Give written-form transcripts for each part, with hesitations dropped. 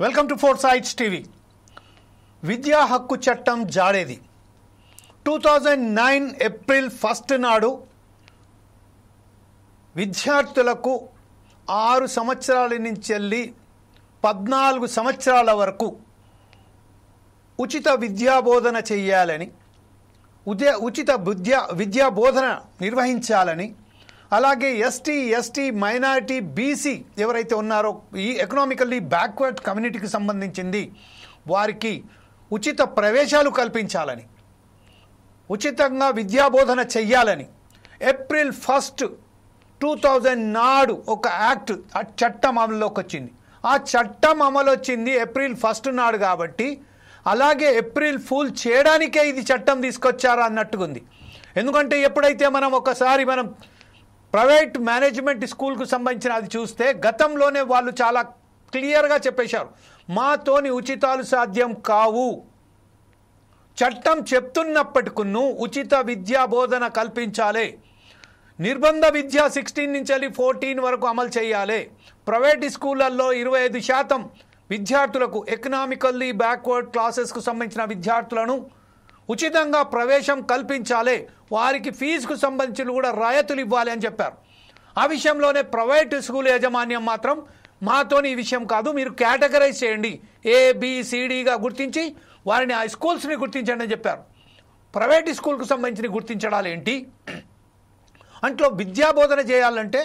Welcome to four sides TV. విద్యా హక్కు చట్టం జాడేది 2009 ఏప్రిల్ 1 నాడు విద్యార్థులకు 6 సంవత్సరాల నుంచి వెళ్ళి 14 సంవత్సరాల వరకు ఉచిత విద్యాబోధన చేయాలని, ఉచిత విద్యా బోధన నిర్వహించాలని, అలాగే ఎస్టీ, ఎస్టీ, మైనారిటీ, బీసీ ఎవరైతే ఉన్నారో ఈ ఎకనామికల్లీ బ్యాక్వర్డ్ కమ్యూనిటీకి సంబంధించింది వారికి ఉచిత ప్రవేశాలు కల్పించాలని, ఉచితంగా విద్యాబోధన చెయ్యాలని ఏప్రిల్ 1, 2000 నాడు ఒక యాక్ట్, ఆ చట్టం అమలులోకి వచ్చింది. ఆ చట్టం అమలు వచ్చింది ఏప్రిల్ 1 నాడు కాబట్టి అలాగే ఏప్రిల్ ఫూల్ చేయడానికే ఇది చట్టం తీసుకొచ్చారా అన్నట్టుగా ఉంది. ఎందుకంటే ఎప్పుడైతే మనం ప్రైవేట్ మేనేజ్మెంట్ స్కూల్కు సంబంధించిన అది చూస్తే గతంలోనే వాళ్ళు చాలా క్లియర్గా చెప్పేశారు, మాతోని ఉచితాలు సాధ్యం కావు. చట్టం చెప్తున్నప్పటికీ ఉచిత విద్యా బోధన కల్పించాలి. నిర్బంధ విద్య 16 నుంచి 14 వరకు అమలు చేయాలి. ప్రైవేట్ స్కూళ్ళల్లో 25% విద్యార్థులకు, ఎకనామికల్లీ బ్యాక్వర్డ్ క్లాసెస్కు సంబంధించిన విద్యార్థులను ఉచితంగా ప్రవేశం కల్పించాలి. వారికి ఫీజుకు సంబంధించి కూడా రాయితీలు ఇవ్వాలి అని చెప్పారు. ఆ విషయంలోనే ప్రైవేట్ స్కూల్ యాజమాన్యం మాత్రం మాతోని ఈ విషయం కాదు, మీరు కేటగరైజ్ చేయండి, ABCDగా గుర్తించి వారిని ఆ స్కూల్స్ని గుర్తించండి అని చెప్పారు. ప్రైవేట్ స్కూల్కు సంబంధించిన గుర్తించడాలు ఏంటి? అంట్లో విద్యాబోధన చేయాలంటే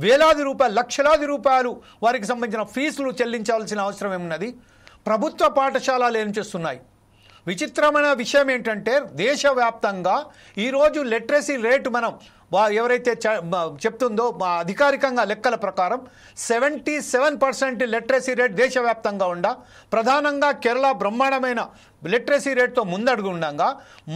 వేలాది రూపాయలు, లక్షలాది రూపాయలు వారికి సంబంధించిన ఫీజులు చెల్లించాల్సిన అవసరం ఏమున్నది? ప్రభుత్వ పాఠశాలలు ఏం చేస్తున్నాయి? విచిత్రమైన విషయం ఏంటంటే దేశవ్యాప్తంగా ఈరోజు లిటరసీ రేటు మనం ఎవరైతే చెప్తుందో అధికారికంగా లెక్కల ప్రకారం 77% లిటరసీ రేట్ దేశవ్యాప్తంగా ఉండా, ప్రధానంగా కేరళ బ్రహ్మాండమైన లిటరసీ రేట్తో ముందడుగు ఉండగా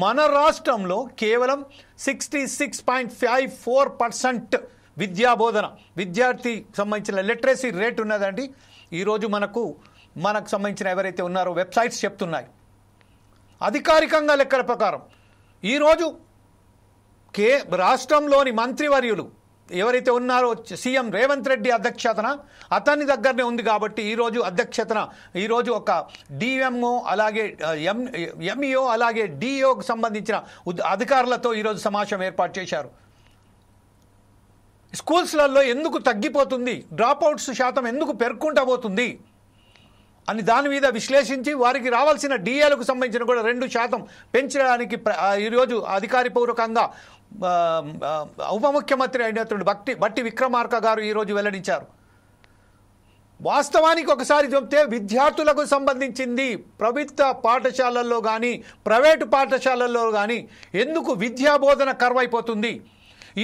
మన రాష్ట్రంలో కేవలం 66.54% విద్యాబోధన విద్యార్థి సంబంధించిన లిటరసీ రేట్ ఉన్నదండి. ఈరోజు మనకు సంబంధించిన ఎవరైతే ఉన్నారో వెబ్సైట్స్ చెప్తున్నాయి. అధికారికంగా లెక్కల ప్రకారం ఈరోజు రాష్ట్రంలోని మంత్రివర్యులు ఎవరైతే ఉన్నారో సీఎం రేవంత్ రెడ్డి అధ్యక్షతన అతని దగ్గరనే ఉంది కాబట్టి ఈరోజు ఒక డిఎంఓ అలాగే ఎంఈఓ అలాగే డిఓకి సంబంధించిన అధికారులతో ఈరోజు సమావేశం ఏర్పాటు చేశారు. స్కూల్స్లలో ఎందుకు తగ్గిపోతుంది, డ్రాప్అవుట్స్ శాతం ఎందుకు పెరుగుకుంటూ పోతుంది అని దాని మీద విశ్లేషించి వారికి రావాల్సిన డిఏలకు సంబంధించిన కూడా 2% పెంచడానికి ఈరోజు అధికారపూర్వకంగా ఉప ముఖ్యమంత్రి అయినటువంటి బట్టి విక్రమార్క గారు ఈరోజు వెల్లడించారు. వాస్తవానికి ఒకసారి చెప్తే విద్యార్థులకు సంబంధించింది ప్రభుత్వ పాఠశాలల్లో కానీ ప్రైవేటు పాఠశాలల్లో కానీ ఎందుకు విద్యాబోధన కరువైపోతుంది?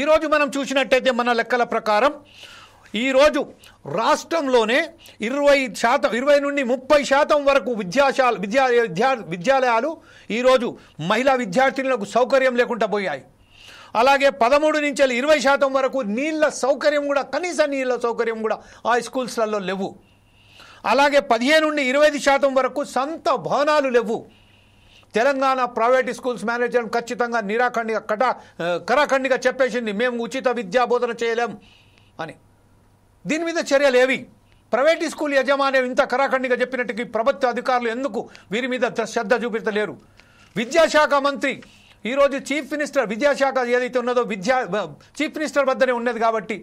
ఈరోజు మనం చూసినట్టయితే మన లెక్కల ప్రకారం ఈరోజు రాష్ట్రంలోనే 20 నుండి 30% వరకు విద్యాలయాలు ఈరోజు మహిళా విద్యార్థినులకు సౌకర్యం లేకుండా పోయాయి. అలాగే 13 నుంచి 20% వరకు నీళ్ళ సౌకర్యం కూడా, కనీస నీళ్ళ సౌకర్యం కూడా ఆ స్కూల్స్లలో లేవు. అలాగే 15 నుండి 25% వరకు సొంత భవనాలు లేవు. తెలంగాణ ప్రైవేట్ స్కూల్స్ మేనేజ్మెంట్ ఖచ్చితంగా కరాఖండిగా చెప్పేసింది, మేము ఉచిత విద్యాబోధన చేయలేం అని. దీని మీద చర్యలు ఏవి? ప్రైవేట్ స్కూల్ యజమాని ఇంత కరాఖండిగా చెప్పినట్టుకి ప్రభుత్వ అధికారులు ఎందుకు వీరి మీద శ్రద్ధ చూపించలేరు? విద్యాశాఖ మంత్రి ఈరోజు చీఫ్ మినిస్టర్, విద్యాశాఖ ఏదైతే ఉన్నదో చీఫ్ మినిస్టర్ వద్దనే ఉన్నది కాబట్టి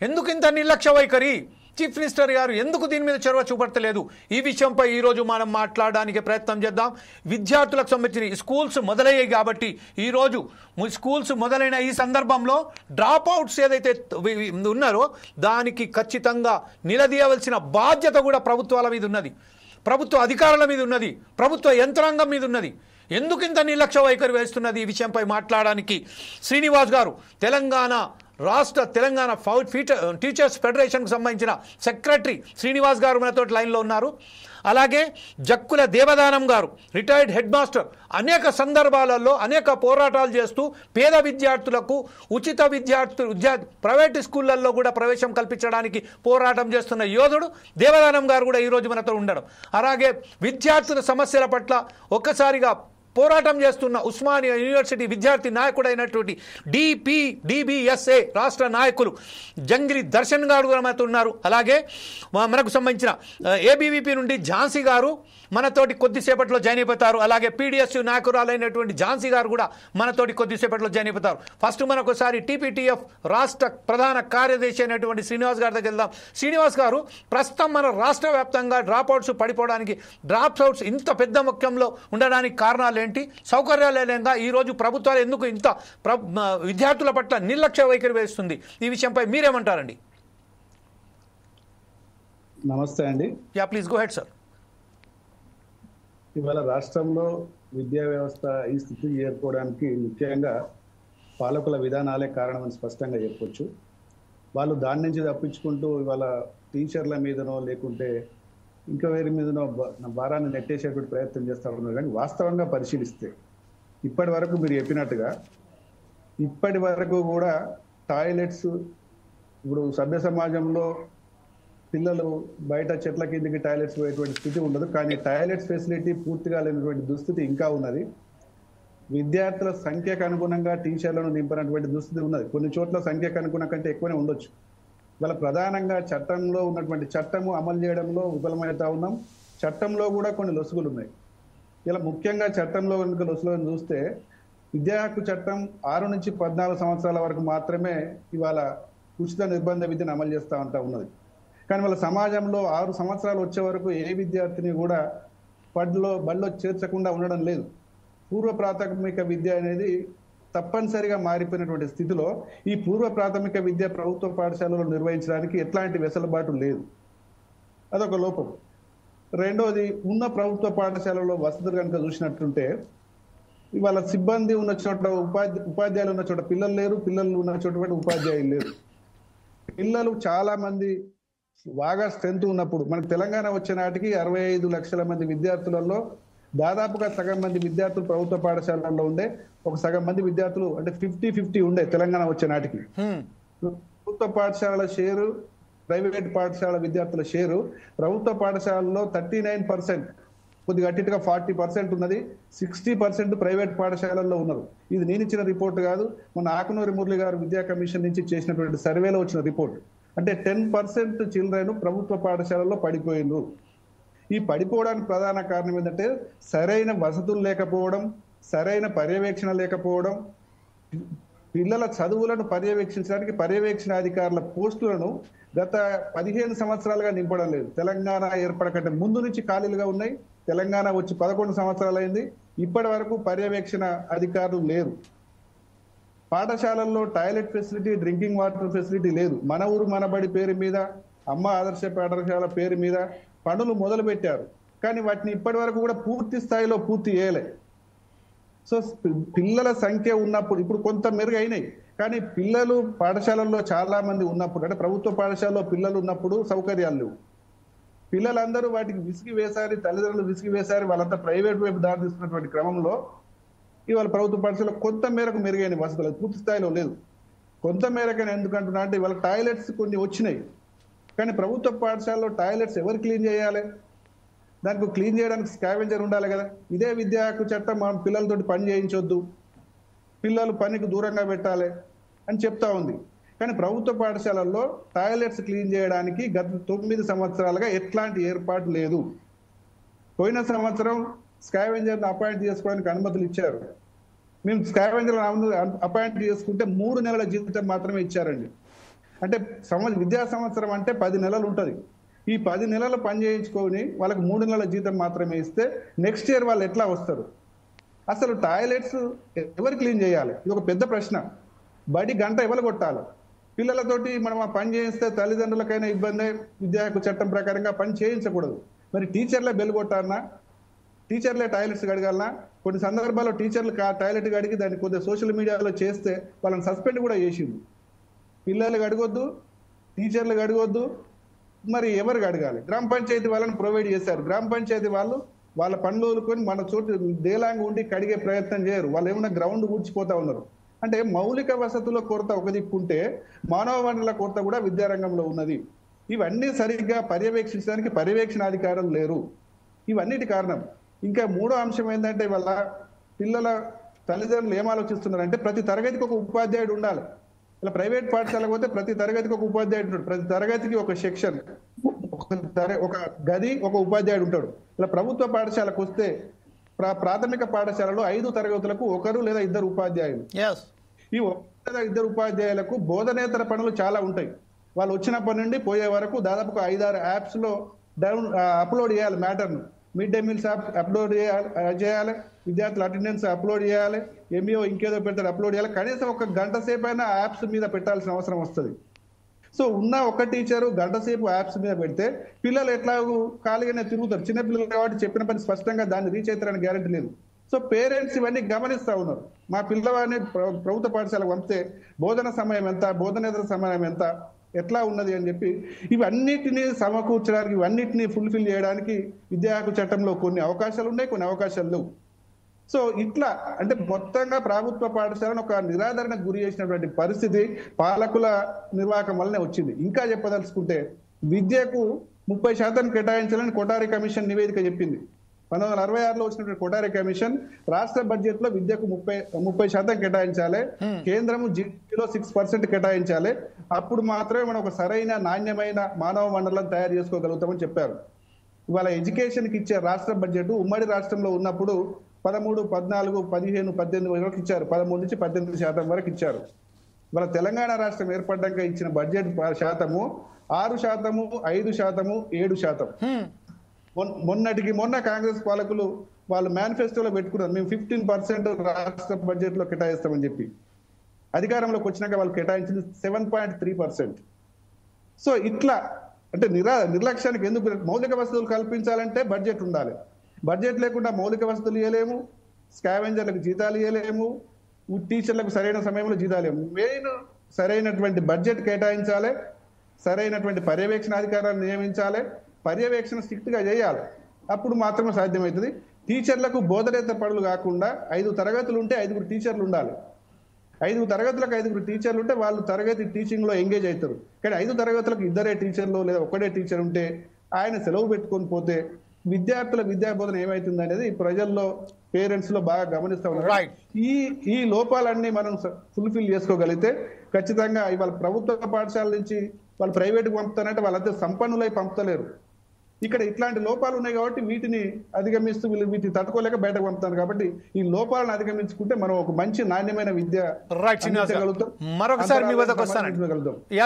ఎందుకు ఇంత నిర్లక్ష్య వైఖరి? చీఫ్ మినిస్టర్ గారు ఎందుకు దీని మీద చొరవ చూపడతలేదు? ఈ విషయంపై ఈరోజు మనం మాట్లాడడానికి ప్రయత్నం చేద్దాం. విద్యార్థులకు సంబంధించిన స్కూల్స్ మొదలయ్యాయి కాబట్టి ఈరోజు స్కూల్స్ మొదలైన ఈ సందర్భంలో డ్రాప్అవుట్స్ ఏదైతే ఉన్నారో దానికి ఖచ్చితంగా నిలదీయవలసిన బాధ్యత కూడా ప్రభుత్వాల మీద ఉన్నది, ప్రభుత్వ అధికారుల మీద ఉన్నది, ప్రభుత్వ యంత్రాంగం మీద ఉన్నది. ఎందుకు ఇంత నిర్లక్ష్య వైఖరి వేస్తున్నది? ఈ విషయంపై మాట్లాడడానికి శ్రీనివాస్ గారు, తెలంగాణ టీచర్స్ ఫెడరేషన్కు సంబంధించిన సెక్రటరీ శ్రీనివాస్ గారు మనతో లైన్లో ఉన్నారు. అలాగే జక్కుల దేవదానం గారు, రిటైర్డ్ హెడ్ మాస్టర్, అనేక సందర్భాలలో అనేక పోరాటాలు చేస్తూ పేద విద్యార్థులకు ఉచిత ప్రైవేట్ స్కూళ్ళల్లో కూడా ప్రవేశం కల్పించడానికి పోరాటం చేస్తున్న యోధుడు దేవదానం గారు కూడా ఈరోజు మనతో ఉండడం. అలాగే విద్యార్థుల సమస్యల పట్ల ఒక్కసారిగా పోరాటం చేస్తున్న ఉస్మానియా యూనివర్సిటీ విద్యార్థి నాయకుడైనటువంటి డిబిఎస్ఏ రాష్ట్ర నాయకులు జంగిరి దర్శన్ గారు కూడా మనతో ఉన్నారు. అలాగే మనకు సంబంధించిన ఏబీవీపీ నుండి ఝాన్సీ గారు మనతోటి కొద్దిసేపట్లో జాయిన్ అయిపోతారు. అలాగే పీడిఎస్యు నాయకురాలైనటువంటి ఝాన్సీ గారు కూడా మనతోటి కొద్దిసేపట్లో జాయిన్ అయిపోతారు. ఫస్ట్ మనకొకసారి టీపీటీఎఫ్ రాష్ట్ర ప్రధాన కార్యదర్శి అయినటువంటి శ్రీనివాస్ గారి దగ్గర వెళ్దాం. శ్రీనివాస్ గారు, ప్రస్తుతం మన రాష్ట్ర వ్యాప్తంగా డ్రాప్అవుట్స్ పడిపోవడానికి, డ్రాప్అవుట్స్ ఇంత పెద్ద ముఖ్యంలో ఉండడానికి కారణాలు ఏంటి? సౌకర్యాలయంగా ఈరోజు ప్రభుత్వాలు ఎందుకు ఇంత విద్యార్థుల పట్ల నిర్లక్ష్య వైఖరి వేస్తుంది? ఈ విషయంపై మీరేమంటారండి? నమస్తే అండి. Yeah, please go head sir. ఇవాళ రాష్ట్రంలో విద్యా వ్యవస్థ ఈ స్థితికి చేరుకోవడానికి ముఖ్యంగా పాలకుల విధానాలే కారణమని స్పష్టంగా చెప్పొచ్చు. వాళ్ళు దాని నుంచి తప్పించుకుంటూ ఇవాళ టీచర్ల మీదనో లేకుంటే ఇంకా వేరే మీదనో భారాన్ని నెట్టేసేటువంటి ప్రయత్నం చేస్తూ ఉన్నారు. కానీ వాస్తవంగా పరిశీలిస్తే ఇప్పటి వరకు మీరు చెప్పినట్టుగా ఇప్పటి వరకు కూడా టాయిలెట్స్, ఇప్పుడు సభ్య సమాజంలో పిల్లలు బయట చెట్ల కిందకి టాయిలెట్స్ పోయేటువంటి స్థితి ఉండదు. కానీ టాయిలెట్స్ ఫెసిలిటీ పూర్తిగా లేనటువంటి దుస్థితి ఇంకా ఉన్నది. విద్యార్థుల సంఖ్యకు అనుగుణంగా టీచర్లను నింపినటువంటి దుస్థితి ఉన్నది. కొన్ని చోట్ల సంఖ్యకు అనుగుణం కంటే ఎక్కువనే ఉండొచ్చు. ఇవాళ ప్రధానంగా చట్టంలో ఉన్నటువంటి చట్టము అమలు చేయడంలో విఫలమవుతా ఉన్నాం. చట్టంలో కూడా కొన్ని లొసుగులు ఉన్నాయి. ఇలా ముఖ్యంగా చట్టంలో కనుక లొసుగులను చూస్తే విద్యా హక్కు చట్టం 6 నుంచి 14 సంవత్సరాల వరకు మాత్రమే ఇవాళ ఉచిత నిర్బంధ విద్యను అమలు చేస్తూ ఉన్నది. కానీ వాళ్ళ సమాజంలో 6 సంవత్సరాలు వచ్చే వరకు ఏ విద్యార్థిని కూడా బడిలో చేర్చకుండా ఉండడం లేదు. పూర్వ ప్రాథమిక విద్య అనేది తప్పనిసరిగా మారిపోయినటువంటి స్థితిలో ఈ పూర్వ ప్రాథమిక విద్య ప్రభుత్వ పాఠశాలలో నిర్వహించడానికి ఎట్లాంటి వెసులుబాటు లేదు. అదొక లోపం. రెండోది, ఉన్న ప్రభుత్వ పాఠశాలలో వసతులు కనుక చూసినట్టుంటే ఇవాళ సిబ్బంది ఉన్న చోట ఉపాధ్యాయులు ఉన్న చోట పిల్లలు లేరు, పిల్లలు ఉన్న చోట ఉపాధ్యాయులు లేరు. పిల్లలు చాలా మంది బాగా స్ట్రెంత్ ఉన్నప్పుడు మనకు తెలంగాణ వచ్చే నాటికి 65 లక్షల మంది విద్యార్థులలో దాదాపుగా సగం మంది విద్యార్థులు ప్రభుత్వ పాఠశాలల్లో ఉండే, ఒక సగం మంది విద్యార్థులు అంటే 50-50 ఉండే తెలంగాణ వచ్చే నాటికి. ప్రభుత్వ పాఠశాలల షేరు, ప్రైవేట్ పాఠశాల విద్యార్థుల షేరు ప్రభుత్వ పాఠశాలలో 39%, కొద్దిగా అట్టిగా 40% ఉన్నది. 60% ప్రైవేట్ పాఠశాలల్లో ఉన్నారు. ఇది నేను ఇచ్చిన రిపోర్ట్ కాదు, మన ఆకునూరి మురళి గారు విద్యా కమిషన్ నుంచి చేసినటువంటి సర్వేలో వచ్చిన రిపోర్ట్. అంటే 10% చిల్డ్రన్ ప్రభుత్వ పాఠశాలలో పడిపోయిండ్రు. ఈ పడిపోవడానికి ప్రధాన కారణం ఏంటంటే సరైన వసతులు లేకపోవడం, సరైన పర్యవేక్షణ లేకపోవడం, పిల్లల చదువులను పర్యవేక్షించడానికి పర్యవేక్షణ అధికారుల పోస్టులను గత 15 సంవత్సరాలుగా నింపడం లేదు. తెలంగాణ ఏర్పడకంటే ముందు నుంచి ఖాళీలుగా ఉన్నాయి. తెలంగాణ వచ్చి 11 సంవత్సరాలు అయింది. ఇప్పటి వరకు పర్యవేక్షణ అధికారులు లేరు. పాఠశాలల్లో toilet facility, drinking water facility లేదు. మన ఊరు మనబడి పేరు మీద, అమ్మ ఆదర్శ పాఠశాల పేరు మీద పనులు మొదలు పెట్టారు. కానీ వాటిని ఇప్పటి వరకు కూడా పూర్తి స్థాయిలో పూర్తి చేయలే. సో పిల్లల సంఖ్య ఉన్నప్పుడు ఇప్పుడు కొంత మెరుగు అయినాయి. కానీ పిల్లలు పాఠశాలల్లో చాలా మంది ఉన్నప్పుడు, అంటే ప్రభుత్వ పాఠశాలలో పిల్లలు ఉన్నప్పుడు సౌకర్యాలు లేవు. పిల్లలందరూ వాటికి విసిగి వేశారు, తల్లిదండ్రులు విసిగి వేశారు. వాళ్ళంతా ప్రైవేట్ వైపు దారి తీసుకున్నటువంటి క్రమంలో ఇవాళ ప్రభుత్వ పాఠశాలలో కొంత మేరకు మెరుగైన వసతులు, పూర్తి స్థాయిలో లేదు. కొంత మేరకైనా ఎందుకంటున్నా అంటే ఇవాళ టాయిలెట్స్ కొన్ని వచ్చినాయి. కానీ ప్రభుత్వ పాఠశాలలో టాయిలెట్స్ ఎవరు క్లీన్ చేయాలి? దానికి క్లీన్ చేయడానికి స్కావెంజర్ ఉండాలి కదా. ఇదే విద్యా హక్కు చట్టం మనం పిల్లలతోటి పని చేయించొద్దు, పిల్లలు పనికి దూరంగా పెట్టాలి అని చెప్తా ఉంది. కానీ ప్రభుత్వ పాఠశాలల్లో టాయిలెట్స్ క్లీన్ చేయడానికి గత 9 సంవత్సరాలుగా ఎట్లాంటి ఏర్పాటు లేదు. పోయిన సంవత్సరం స్కావెంజర్ను అపాయింట్ చేసుకోవడానికి అనుమతులు ఇచ్చారు. మేము స్కావెంజర్ అపాయింట్ చేసుకుంటే 3 నెలల జీతం మాత్రమే ఇచ్చారండి. అంటే విద్యా సంవత్సరం అంటే 10 నెలలు ఉంటుంది. ఈ 10 నెలలు పని చేయించుకొని వాళ్ళకి 3 నెలల జీతం మాత్రమే ఇస్తే నెక్స్ట్ ఇయర్ వాళ్ళు ఎట్లా వస్తారు? అసలు టాయిలెట్స్ ఎవరు క్లీన్ చేయాలి? ఇది ఒక పెద్ద ప్రశ్న. బడి గంట ఎవరు కొట్టాలి? పిల్లలతోటి మనం ఆ పని చేయిస్తే తల్లిదండ్రులకైనా ఇబ్బంది. విద్యా హక్కు చట్టం ప్రకారంగా పని చేయించకూడదు. మరి టీచర్లే బెల్ కొట్టాలన్నా, టీచర్లే టాయిలెట్స్ కడగాలన్నా? కొన్ని సందర్భాల్లో టీచర్లు టాయిలెట్ కడిగి దాన్ని కొద్దిగా సోషల్ మీడియాలో చేస్తే వాళ్ళని సస్పెండ్ కూడా చేసింది. పిల్లలు అడగొద్దు, టీచర్లు అడగొద్దు, మరి ఎవరికి అడగాలి? గ్రామ పంచాయతీ వాళ్ళని ప్రొవైడ్ చేశారు. గ్రామ పంచాయతీ వాళ్ళు వాళ్ళ పనులు వదులుకొని మన చోటు దేలాంగా ఉండి కడిగే ప్రయత్నం చేయరు. వాళ్ళు ఏమన్నా గ్రౌండ్ కూర్చిపోతా ఉన్నారు. అంటే మౌలిక వసతుల కొరత ఒక దిక్కుంటే మానవ వనరుల కొరత కూడా విద్యారంగంలో ఉన్నది. ఇవన్నీ సరిగ్గా పర్యవేక్షించడానికి పర్యవేక్షణ అధికారులు లేరు. ఇవన్నిటి కారణం. ఇంకా మూడో అంశం ఏంటంటే ఇవాళ పిల్లల తల్లిదండ్రులు ఏం ఆలోచిస్తున్నారు అంటే ప్రతి తరగతికి ఒక ఉపాధ్యాయుడు ఉండాలి. ఇలా ప్రైవేట్ పాఠశాలకు పోతే ప్రతి తరగతికి ఒక ఉపాధ్యాయుడు ఉంటాడు, ప్రతి తరగతికి ఒక సెక్షన్, ఒక గది, ఒక ఉపాధ్యాయుడు ఉంటాడు. ఇలా ప్రభుత్వ పాఠశాలకు వస్తే ప్రాథమిక పాఠశాలలో 5 తరగతులకు ఒకరు లేదా ఇద్దరు ఉపాధ్యాయులు. ఈ ఒకరు లేదా ఇద్దరు ఉపాధ్యాయులకు బోధనేతర పనులు చాలా ఉంటాయి. వాళ్ళు వచ్చినప్పటి నుండి పోయే వరకు దాదాపు 5-6 యాప్స్ లో అప్లోడ్ చేయాలి మ్యాటర్ను. మిడ్ డే మీల్స్ అప్లోడ్ చేయాలి, విద్యార్థుల అటెండెన్స్ అప్లోడ్ చేయాలి, ఎంఈఓ ఇంకేదో పెడతాడు అప్లోడ్ చేయాలి. కనీసం 1 గంట సేపు అయినా యాప్స్ మీద పెట్టాల్సిన అవసరం వస్తుంది. సో ఉన్న ఒక టీచరు గంట సేపు యాప్స్ మీద పెడితే పిల్లలు ఎట్లా ఖాళీగానే తిరుగుతారు. చిన్నపిల్లలు కాబట్టి చెప్పిన పని స్పష్టంగా దాన్ని రీచ్ అవుతారని గ్యారెంటీ లేదు. సో పేరెంట్స్ ఇవన్నీ గమనిస్తూ ఉన్నారు. మా పిల్లవాడిని ప్రభుత్వ పాఠశాలకు పంపితే బోధన సమయం ఎంత, బోధనేతర సమయం ఎంత, ఎట్లా ఉన్నది అని చెప్పి ఇవన్నిటిని సమకూర్చడానికి, ఇవన్నిటిని ఫుల్ఫిల్ చేయడానికి విద్యా హక్కు చట్టంలో కొన్ని అవకాశాలు ఉన్నాయి, కొన్ని అవకాశాలు లేవు. సో ఇట్లా అంటే మొత్తంగా ప్రభుత్వ పాఠశాలను ఒక నిరాదరణకు గురి చేసినటువంటి పరిస్థితి పాలకుల నిర్వాహకం వల్లనే వచ్చింది. ఇంకా చెప్పదలుచుకుంటే విద్యకు 30% కేటాయించాలని కొఠారి కమిషన్ నివేదిక చెప్పింది. 1966లో వచ్చినటువంటి కొఠారి కమిషన్ రాష్ట్ర బడ్జెట్ లో విద్యకు 30% కేటాయించాలి, కేంద్రము జీడీపీలో 6% కేటాయించాలి, అప్పుడు మాత్రమే మనం ఒక సరైన నాణ్యమైన మానవ మండలం తయారు చేసుకోగలుగుతామని చెప్పారు. ఇవాళ ఎడ్యుకేషన్ కి ఇచ్చే రాష్ట్ర బడ్జెట్ ఉమ్మడి రాష్ట్రంలో ఉన్నప్పుడు 13, 14, 15, 18 వరకు ఇచ్చారు. 13 నుంచి 18% వరకు ఇచ్చారు. ఇవాళ తెలంగాణ రాష్ట్రం ఏర్పడ్డాక ఇచ్చిన బడ్జెట్ శాతము 6%, 5%, 7%. మొన్న కాంగ్రెస్ పాలకులు వాళ్ళు మేనిఫెస్టోలో పెట్టుకున్నారు, మేము 15% రాష్ట్ర బడ్జెట్ లో కేటాయిస్తామని చెప్పి. అధికారంలోకి వచ్చినాక వాళ్ళు కేటాయించింది 7.3%. సో ఇట్లా అంటే నిర్లక్ష్యానికి ఎందుకు? మౌలిక వసతులు కల్పించాలంటే బడ్జెట్ ఉండాలి. బడ్జెట్ లేకుండా మౌలిక వసతులు ఇవ్వలేము, స్కావెంజర్లకు జీతాలు ఇవ్వలేము, టీచర్లకు సరైన సమయంలో జీతాలు ఇవ్వలేము. మెయిన్ సరైనటువంటి బడ్జెట్ కేటాయించాలి, సరైనటువంటి పర్యవేక్షణ అధికారాన్ని నియమించాలి, పర్యవేక్షణ స్ట్రిక్ట్ గా చేయాలి. అప్పుడు మాత్రమే సాధ్యమవుతుంది. టీచర్లకు బోధనేతర పనులు కాకుండా 5 తరగతులు ఉంటే 5 టీచర్లు ఉండాలి. 5 తరగతులకు 5 టీచర్లు ఉంటే వాళ్ళు తరగతి టీచింగ్ లో ఎంగేజ్ అవుతారు. కానీ 5 తరగతులకు 2 టీచర్లు లేదా 1 టీచర్ ఉంటే ఆయన సెలవు పెట్టుకొని పోతే విద్యార్థుల విద్యాబోధన ఏమైతుంది అనేది ప్రజల్లో, పేరెంట్స్ లో బాగా గమనిస్తా ఉన్నారు. ఈ లోపాలన్నీ మనం ఫుల్ఫిల్ చేసుకోగలిగితే ఖచ్చితంగా ఇవాళ ప్రభుత్వ పాఠశాల నుంచి వాళ్ళు ప్రైవేట్కి పంపుతారంటే వాళ్ళంతా సంపన్నులై పంపుతలేరు. ఇక్కడ ఇట్లాంటి లోపాలు ఉన్నాయి కాబట్టి వీటిని అధిగమిస్తూ వీటిని తట్టుకోలేక బయటకు పంపుతారు. కాబట్టి ఈ లోపాలను అధిగమించుకుంటే మనం ఒక మంచి నాణ్యమైన విద్య మరొకసారి మీ వద్దకు వస్తాను.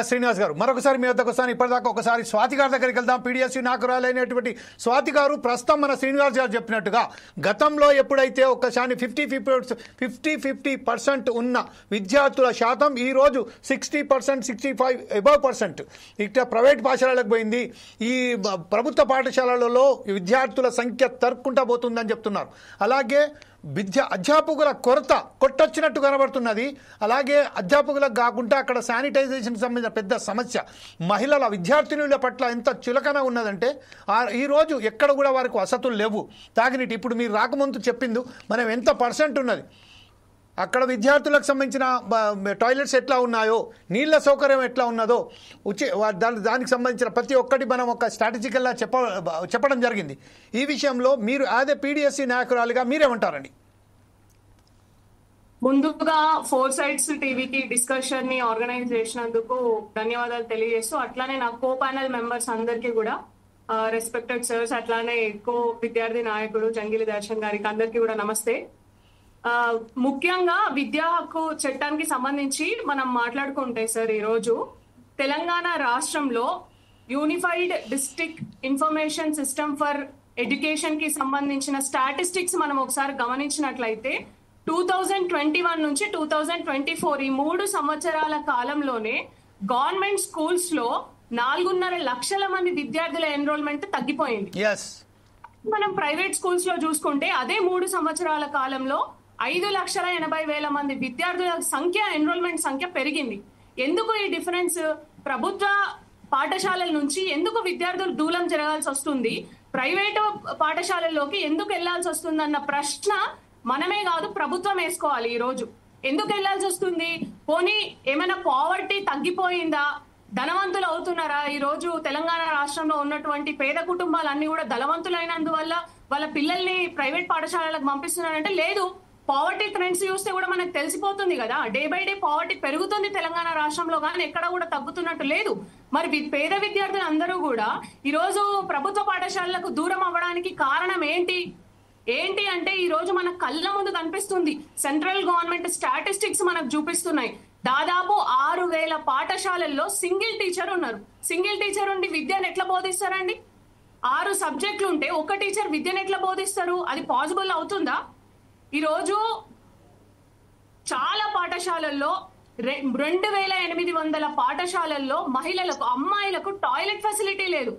శ్రీనివాస్ గారు మరొకసారి మీ వద్దకు వస్తాను. ఇప్పటిదాకా ఒకసారి స్వాతి గారి దగ్గరికి వెళ్దాం. పీడిఎస్యూ నాయకురాలైనటువంటి స్వాతి గారు, ప్రస్తుతం మన శ్రీనివాస్ గారు చెప్పినట్టుగా గతంలో ఎప్పుడైతే ఒక్కసారి 50% ఉన్న విద్యార్థుల శాతం ఈ రోజు 60%, 65% ఇట్లా ప్రైవేట్ పాఠశాలలకు పోయింది. ఈ ప్రభుత్వ పాఠశాలలలో విద్యార్థుల సంఖ్య తరుక్కుంటా పోతుందని చెప్తున్నారు. అలాగే అధ్యాపకుల కొరత కొట్టొచ్చినట్టు కనబడుతున్నది. అలాగే అధ్యాపకులకు కాకుండా అక్కడ శానిటైజేషన్ సంబంధించిన పెద్ద సమస్య. మహిళల విద్యార్థినుల పట్ల ఎంత చులకన ఉన్నదంటే ఈరోజు ఎక్కడ కూడా వారికి వసతులు లేవు. తాగినట్టు ఇప్పుడు మీరు రాకముందు చెప్పింది మనం ఎంత % ఉన్నది, అక్కడ విద్యార్థులకు సంబంధించిన టాయిలెట్స్ ఎట్లా ఉన్నాయో, నీళ్ల సౌకర్యం ఎట్లా ఉన్నదో దానికి సంబంధించిన ప్రతి ఒక్కటి మనం ఒక స్ట్రాటజికల్గా చెప్పడం జరిగింది. ఈ విషయంలో మీరు యాజ్ ఎ పీడిఎస్సీ నాయకురాలుగా మీరేమంటారండి? ముందుగా 4 సైడ్స్ టీవీకి డిస్కషన్ ని ఆర్గనైజ్ చేసినందుకు ధన్యవాదాలు తెలియజేస్తూ, అట్లానే నా కో ప్యానల్ మెంబర్స్ అందరికీ కూడా, రెస్పెక్టెడ్ సర్స్, అట్లానే కో విద్యార్థి నాయకుడు జంగిలి దర్శన్ గారికి అందరికీ కూడా నమస్తే. ముఖ్యంగా విద్యా హక్కు చట్టానికి సంబంధించి మనం మాట్లాడుకుంటే సార్, ఈరోజు తెలంగాణ రాష్ట్రంలో unified district information system for education కి సంబంధించిన స్టాటిస్టిక్స్ మనం ఒకసారి గమనించినట్లయితే 2021 నుంచి 2024 ఈ 3 సంవత్సరాల కాలంలోనే గవర్నమెంట్ స్కూల్స్ లో 4.5 లక్షల మంది విద్యార్థుల ఎన్రోల్మెంట్ తగ్గిపోయింది. మనం ప్రైవేట్ స్కూల్స్ లో చూసుకుంటే అదే 3 సంవత్సరాల కాలంలో 5,80,000 మంది విద్యార్థుల సంఖ్య, ఎన్రోల్మెంట్ సంఖ్య పెరిగింది. ఎందుకు ఈ డిఫరెన్స్? ప్రభుత్వ పాఠశాలల నుంచి ఎందుకు విద్యార్థులు దూరం జరగాల్సి వస్తుంది, ప్రైవేటు పాఠశాలల్లోకి ఎందుకు వెళ్లాల్సి వస్తుంది అన్న ప్రశ్న మనమే కాదు ప్రభుత్వం వేసుకోవాలి. ఈ రోజు ఎందుకు వెళ్లాల్సి వస్తుంది? పోనీ ఏమైనా పావర్టీ తగ్గిపోయిందా, ధనవంతులు అవుతున్నారా? ఈ రోజు తెలంగాణ రాష్ట్రంలో ఉన్నటువంటి పేద కుటుంబాలన్నీ కూడా ధనవంతులైనందువల్ల వాళ్ళ పిల్లల్ని ప్రైవేట్ పాఠశాలలకు పంపిస్తున్నారంటే లేదు. పావర్టీ ట్రెండ్స్ చూస్తే కూడా మనకు తెలిసిపోతుంది కదా. డే బై డే పావర్టీ పెరుగుతుంది తెలంగాణ రాష్ట్రంలో, కానీ ఎక్కడ కూడా తగ్గుతున్నట్టు లేదు. మరి పేద విద్యార్థులు అందరూ కూడా ఈ రోజు ప్రభుత్వ పాఠశాలలకు దూరం అవ్వడానికి కారణం ఏంటి అంటే ఈ రోజు మన కళ్ళ ముందు కనిపిస్తుంది. సెంట్రల్ గవర్నమెంట్ స్టాటిస్టిక్స్ మనకు చూపిస్తున్నాయి. దాదాపు 6,000 పాఠశాలల్లో సింగిల్ టీచర్ ఉన్నారు. సింగిల్ టీచర్ ఉండి విద్యను ఎట్లా బోధిస్తారండి? 6 సబ్జెక్టులు ఉంటే ఒక టీచర్ విద్యను ఎట్లా బోధిస్తారు? అది పాసిబుల్ అవుతుందా? ఈరోజు చాలా పాఠశాలల్లో 2,800 పాఠశాలల్లో మహిళలకు, అమ్మాయిలకు టాయిలెట్ ఫెసిలిటీ లేదు.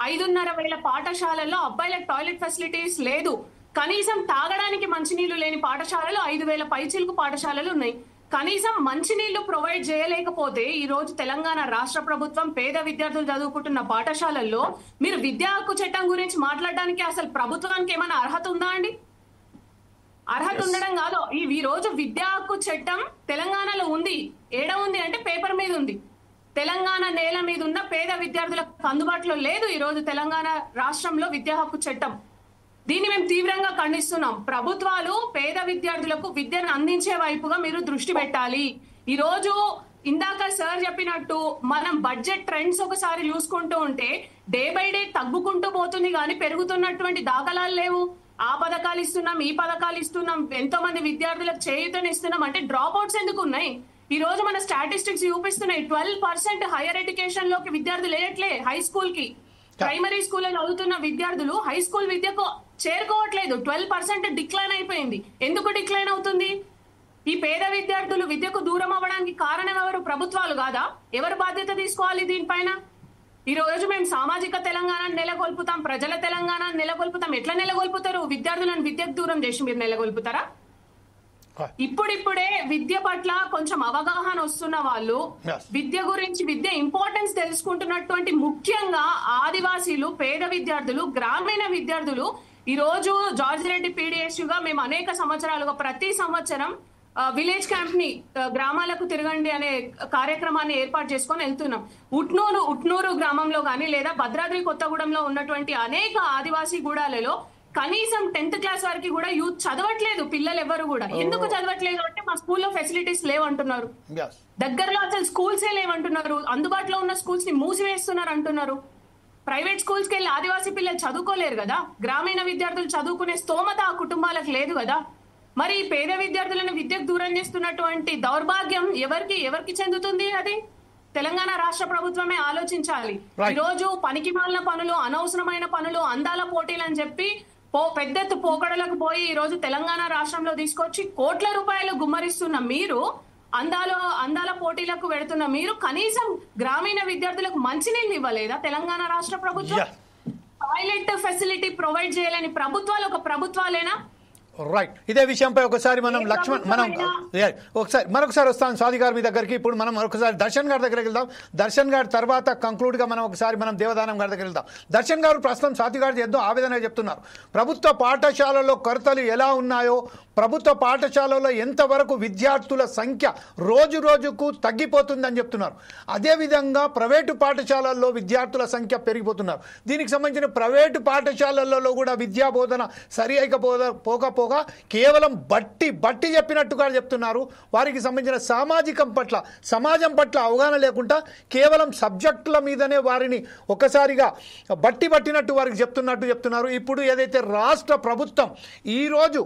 5,500 పాఠశాలల్లో అబ్బాయిలకు టాయిలెట్ ఫెసిలిటీస్ లేదు. కనీసం తాగడానికి మంచినీళ్లు లేని పాఠశాలలు 5,000 పైచిలకు పాఠశాలలు ఉన్నాయి. కనీసం మంచినీళ్లు ప్రొవైడ్ చేయలేకపోతే ఈ రోజు తెలంగాణ రాష్ట్ర ప్రభుత్వం పేద విద్యార్థులు చదువుకుంటున్న పాఠశాలల్లో మీరు విద్యా హక్కు చట్టం గురించి మాట్లాడడానికి అసలు ప్రభుత్వానికి ఏమైనా అర్హత ఉందా అండి? అర్హత ఉండడం కాదు. ఈ రోజు విద్యా హక్కు చట్టం తెలంగాణలో ఉంది. ఏడ ఉంది అంటే పేపర్ మీద ఉంది. తెలంగాణ నేల మీద ఉన్న పేద విద్యార్థులకు అందుబాటులో లేదు ఈ రోజు తెలంగాణ రాష్ట్రంలో విద్యా హక్కు చట్టం. దీన్ని మేము తీవ్రంగా ఖండిస్తున్నాం. ప్రభుత్వాలు పేద విద్యార్థులకు విద్యను అందించే వైపుగా మీరు దృష్టి పెట్టాలి. ఈ రోజు ఇందాక సార్ చెప్పినట్టు మనం బడ్జెట్ ట్రెండ్స్ ఒకసారి చూసుకుంటూ ఉంటే డే బై డే తగ్గుకుంటూ పోతుంది కానీ పెరుగుతున్నటువంటి దాఖలాలు లేవు. ఆ పథకాలు ఇస్తున్నాం, ఈ పథకాలు ఇస్తున్నాం, ఎంతో మంది విద్యార్థులకు చేయూతను ఇస్తున్నాం అంటే డ్రాప్ అవుట్స్ ఎందుకు ఉన్నాయి? ఈ రోజు మన స్టాటిస్టిక్స్ చూపిస్తున్నాయి 12% హైయర్ ఎడ్యుకేషన్ లోకి విద్యార్థులు వేయట్లే. హై స్కూల్ కి, ప్రైమరీ స్కూల్లో చదువుతున్న విద్యార్థులు హై స్కూల్ విద్యకు చేరుకోవట్లేదు. 12% డిక్లైన్ అయిపోయింది. ఎందుకు డిక్లైన్ అవుతుంది? ఈ పేద విద్యార్థులు విద్యకు దూరం అవ్వడానికి కారణం ఎవరు? ప్రభుత్వాలు కాదా? ఎవరు బాధ్యత తీసుకోవాలి దీనిపైన? ఈ రోజు మేము సామాజిక తెలంగాణను నెలకొల్పుతాం, ప్రజల తెలంగాణను నెలకొల్పుతాం. ఎట్లా నెలకొల్పుతారు? విద్యార్థులను విద్యకు దూరం చేసి మీరు నెలకొల్పుతారా? ఇప్పుడిప్పుడే విద్య పట్ల కొంచెం అవగాహన వస్తున్న వాళ్ళు, విద్య గురించి, విద్య ఇంపార్టెన్స్ తెలుసుకుంటున్నటువంటి ముఖ్యంగా ఆదివాసీలు, పేద విద్యార్థులు, గ్రామీణ విద్యార్థులు ఈ రోజు జార్జ్ రెడ్డి పీడిఎస్యు గా మేము అనేక సంవత్సరాలుగా ప్రతి సంవత్సరం విలేజ్ క్యాంప్ ని, గ్రామాలకు తిరగండి అనే కార్యక్రమాన్ని ఏర్పాటు చేసుకొని వెళ్తున్నాం. ఉట్నూరు గ్రామంలో కానీ లేదా భద్రాద్రి కొత్తగూడెంలో ఉన్నటువంటి అనేక ఆదివాసీ గూడాలలో కనీసం 10th క్లాస్ వరకు కూడా యూత్ చదవట్లేదు. పిల్లలు ఎవరు కూడా ఎందుకు చదవట్లేదు అంటే మా స్కూల్లో ఫెసిలిటీస్ లేవంటున్నారు. దగ్గరలో అసలు స్కూల్సే లేవంటున్నారు. అందుబాటులో ఉన్న స్కూల్స్ ని మూసివేస్తున్నారు అంటున్నారు. ప్రైవేట్ స్కూల్స్ కి వెళ్ళి ఆదివాసీ పిల్లలు చదువుకోలేరు కదా. గ్రామీణ విద్యార్థులు చదువుకునే స్తోమత ఆ కుటుంబాలకు లేదు కదా. మరి పేద విద్యార్థులను విద్యకు దూరం చేస్తున్నటువంటి దౌర్భాగ్యం ఎవరికి చెందుతుంది? అది తెలంగాణ రాష్ట్ర ప్రభుత్వమే ఆలోచించాలి. ఈ రోజు పనికి మాలిన పనులు, అనవసరమైన పనులు, అందాల పోటీలు అని చెప్పి పెద్దెత్తు పోకడలకు పోయి ఈ రోజు తెలంగాణ రాష్ట్రంలో తీసుకొచ్చి కోట్ల రూపాయలు గుమ్మరిస్తున్న మీరు, అందాల పోటీలకు వెళుతున్న మీరు కనీసం గ్రామీణ విద్యార్థులకు మంచినీళ్ళు ఇవ్వలేదా తెలంగాణ రాష్ట్ర ప్రభుత్వం? టాయిలెట్ ఫెసిలిటీ ప్రొవైడ్ చేయాలని ప్రభుత్వాలు ఒక ప్రభుత్వాలేనా? రైట్. ఇదే విషయంపై ఒకసారి మనం మరొకసారి వస్తాం స్వాతి గారి మీ దగ్గరికి. ఇప్పుడు మనం మరొకసారి దర్శన్ గారి దగ్గరికి వెళ్దాం. దర్శన్ గారి తర్వాత కంక్లూడ్గా మనం ఒకసారి దేవదానం గారి దగ్గర వెళ్దాం. దర్శన్ గారు ప్రస్తుతం స్వాతి గారు ఎంతో ఆవేదన చెప్తున్నారు. ప్రభుత్వ పాఠశాలల్లో కొరతలు ఎలా ఉన్నాయో, ప్రభుత్వ పాఠశాలలో ఎంతవరకు విద్యార్థుల సంఖ్య రోజు రోజుకు తగ్గిపోతుందని చెప్తున్నారు. అదేవిధంగా ప్రైవేటు పాఠశాలల్లో విద్యార్థుల సంఖ్య పెరిగిపోతున్నారు. దీనికి సంబంధించిన ప్రైవేటు పాఠశాలలలో కూడా విద్యా బోధన సరి పోకపోగా కేవలం బట్టి చెప్పినట్టుగా చెప్తున్నారు. వారికి సంబంధించిన సమాజం పట్ల అవగాహన లేకుండా కేవలం సబ్జెక్టుల మీదనే వారిని ఒకసారిగా పట్టినట్టు వారికి చెప్తున్నారు. ఇప్పుడు ఏదైతే రాష్ట్ర ప్రభుత్వం ఈరోజు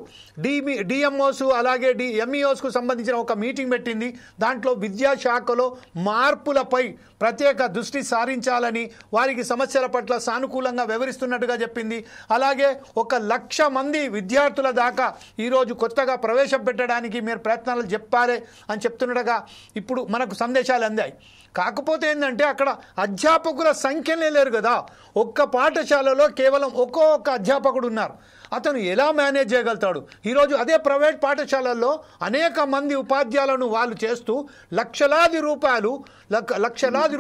డిఎంఓస్ అలాగే ఎంఈఓస్కు సంబంధించిన ఒక మీటింగ్ పెట్టింది. దాంట్లో విద్యాశాఖలో మార్పులపై ప్రత్యేక దృష్టి సారించాలని, వారికి సమస్యల పట్ల సానుకూలంగా వివరిస్తున్నట్టుగా చెప్పింది. అలాగే 1,00,000 మంది విద్యార్థుల దాకా ఈరోజు కొత్తగా ప్రవేశపెట్టడానికి మీరు ప్రయత్నాలు చెప్పాలి అని చెప్తున్నట్టుగా ఇప్పుడు మనకు సందేశాలు అందాయి. కాకపోతే ఏంటంటే అక్కడ అధ్యాపకుల సంఖ్యనే లేరు కదా. ఒక్క పాఠశాలలో కేవలం ఒక్కొక్క అధ్యాపకుడు ఉన్నారు. అతను ఎలా మేనేజ్ చేయగలుగుతాడు? ఈరోజు అదే ప్రైవేట్ పాఠశాలల్లో అనేక మంది ఉపాధ్యాయులను వాళ్ళు చేస్తూ లక్షలాది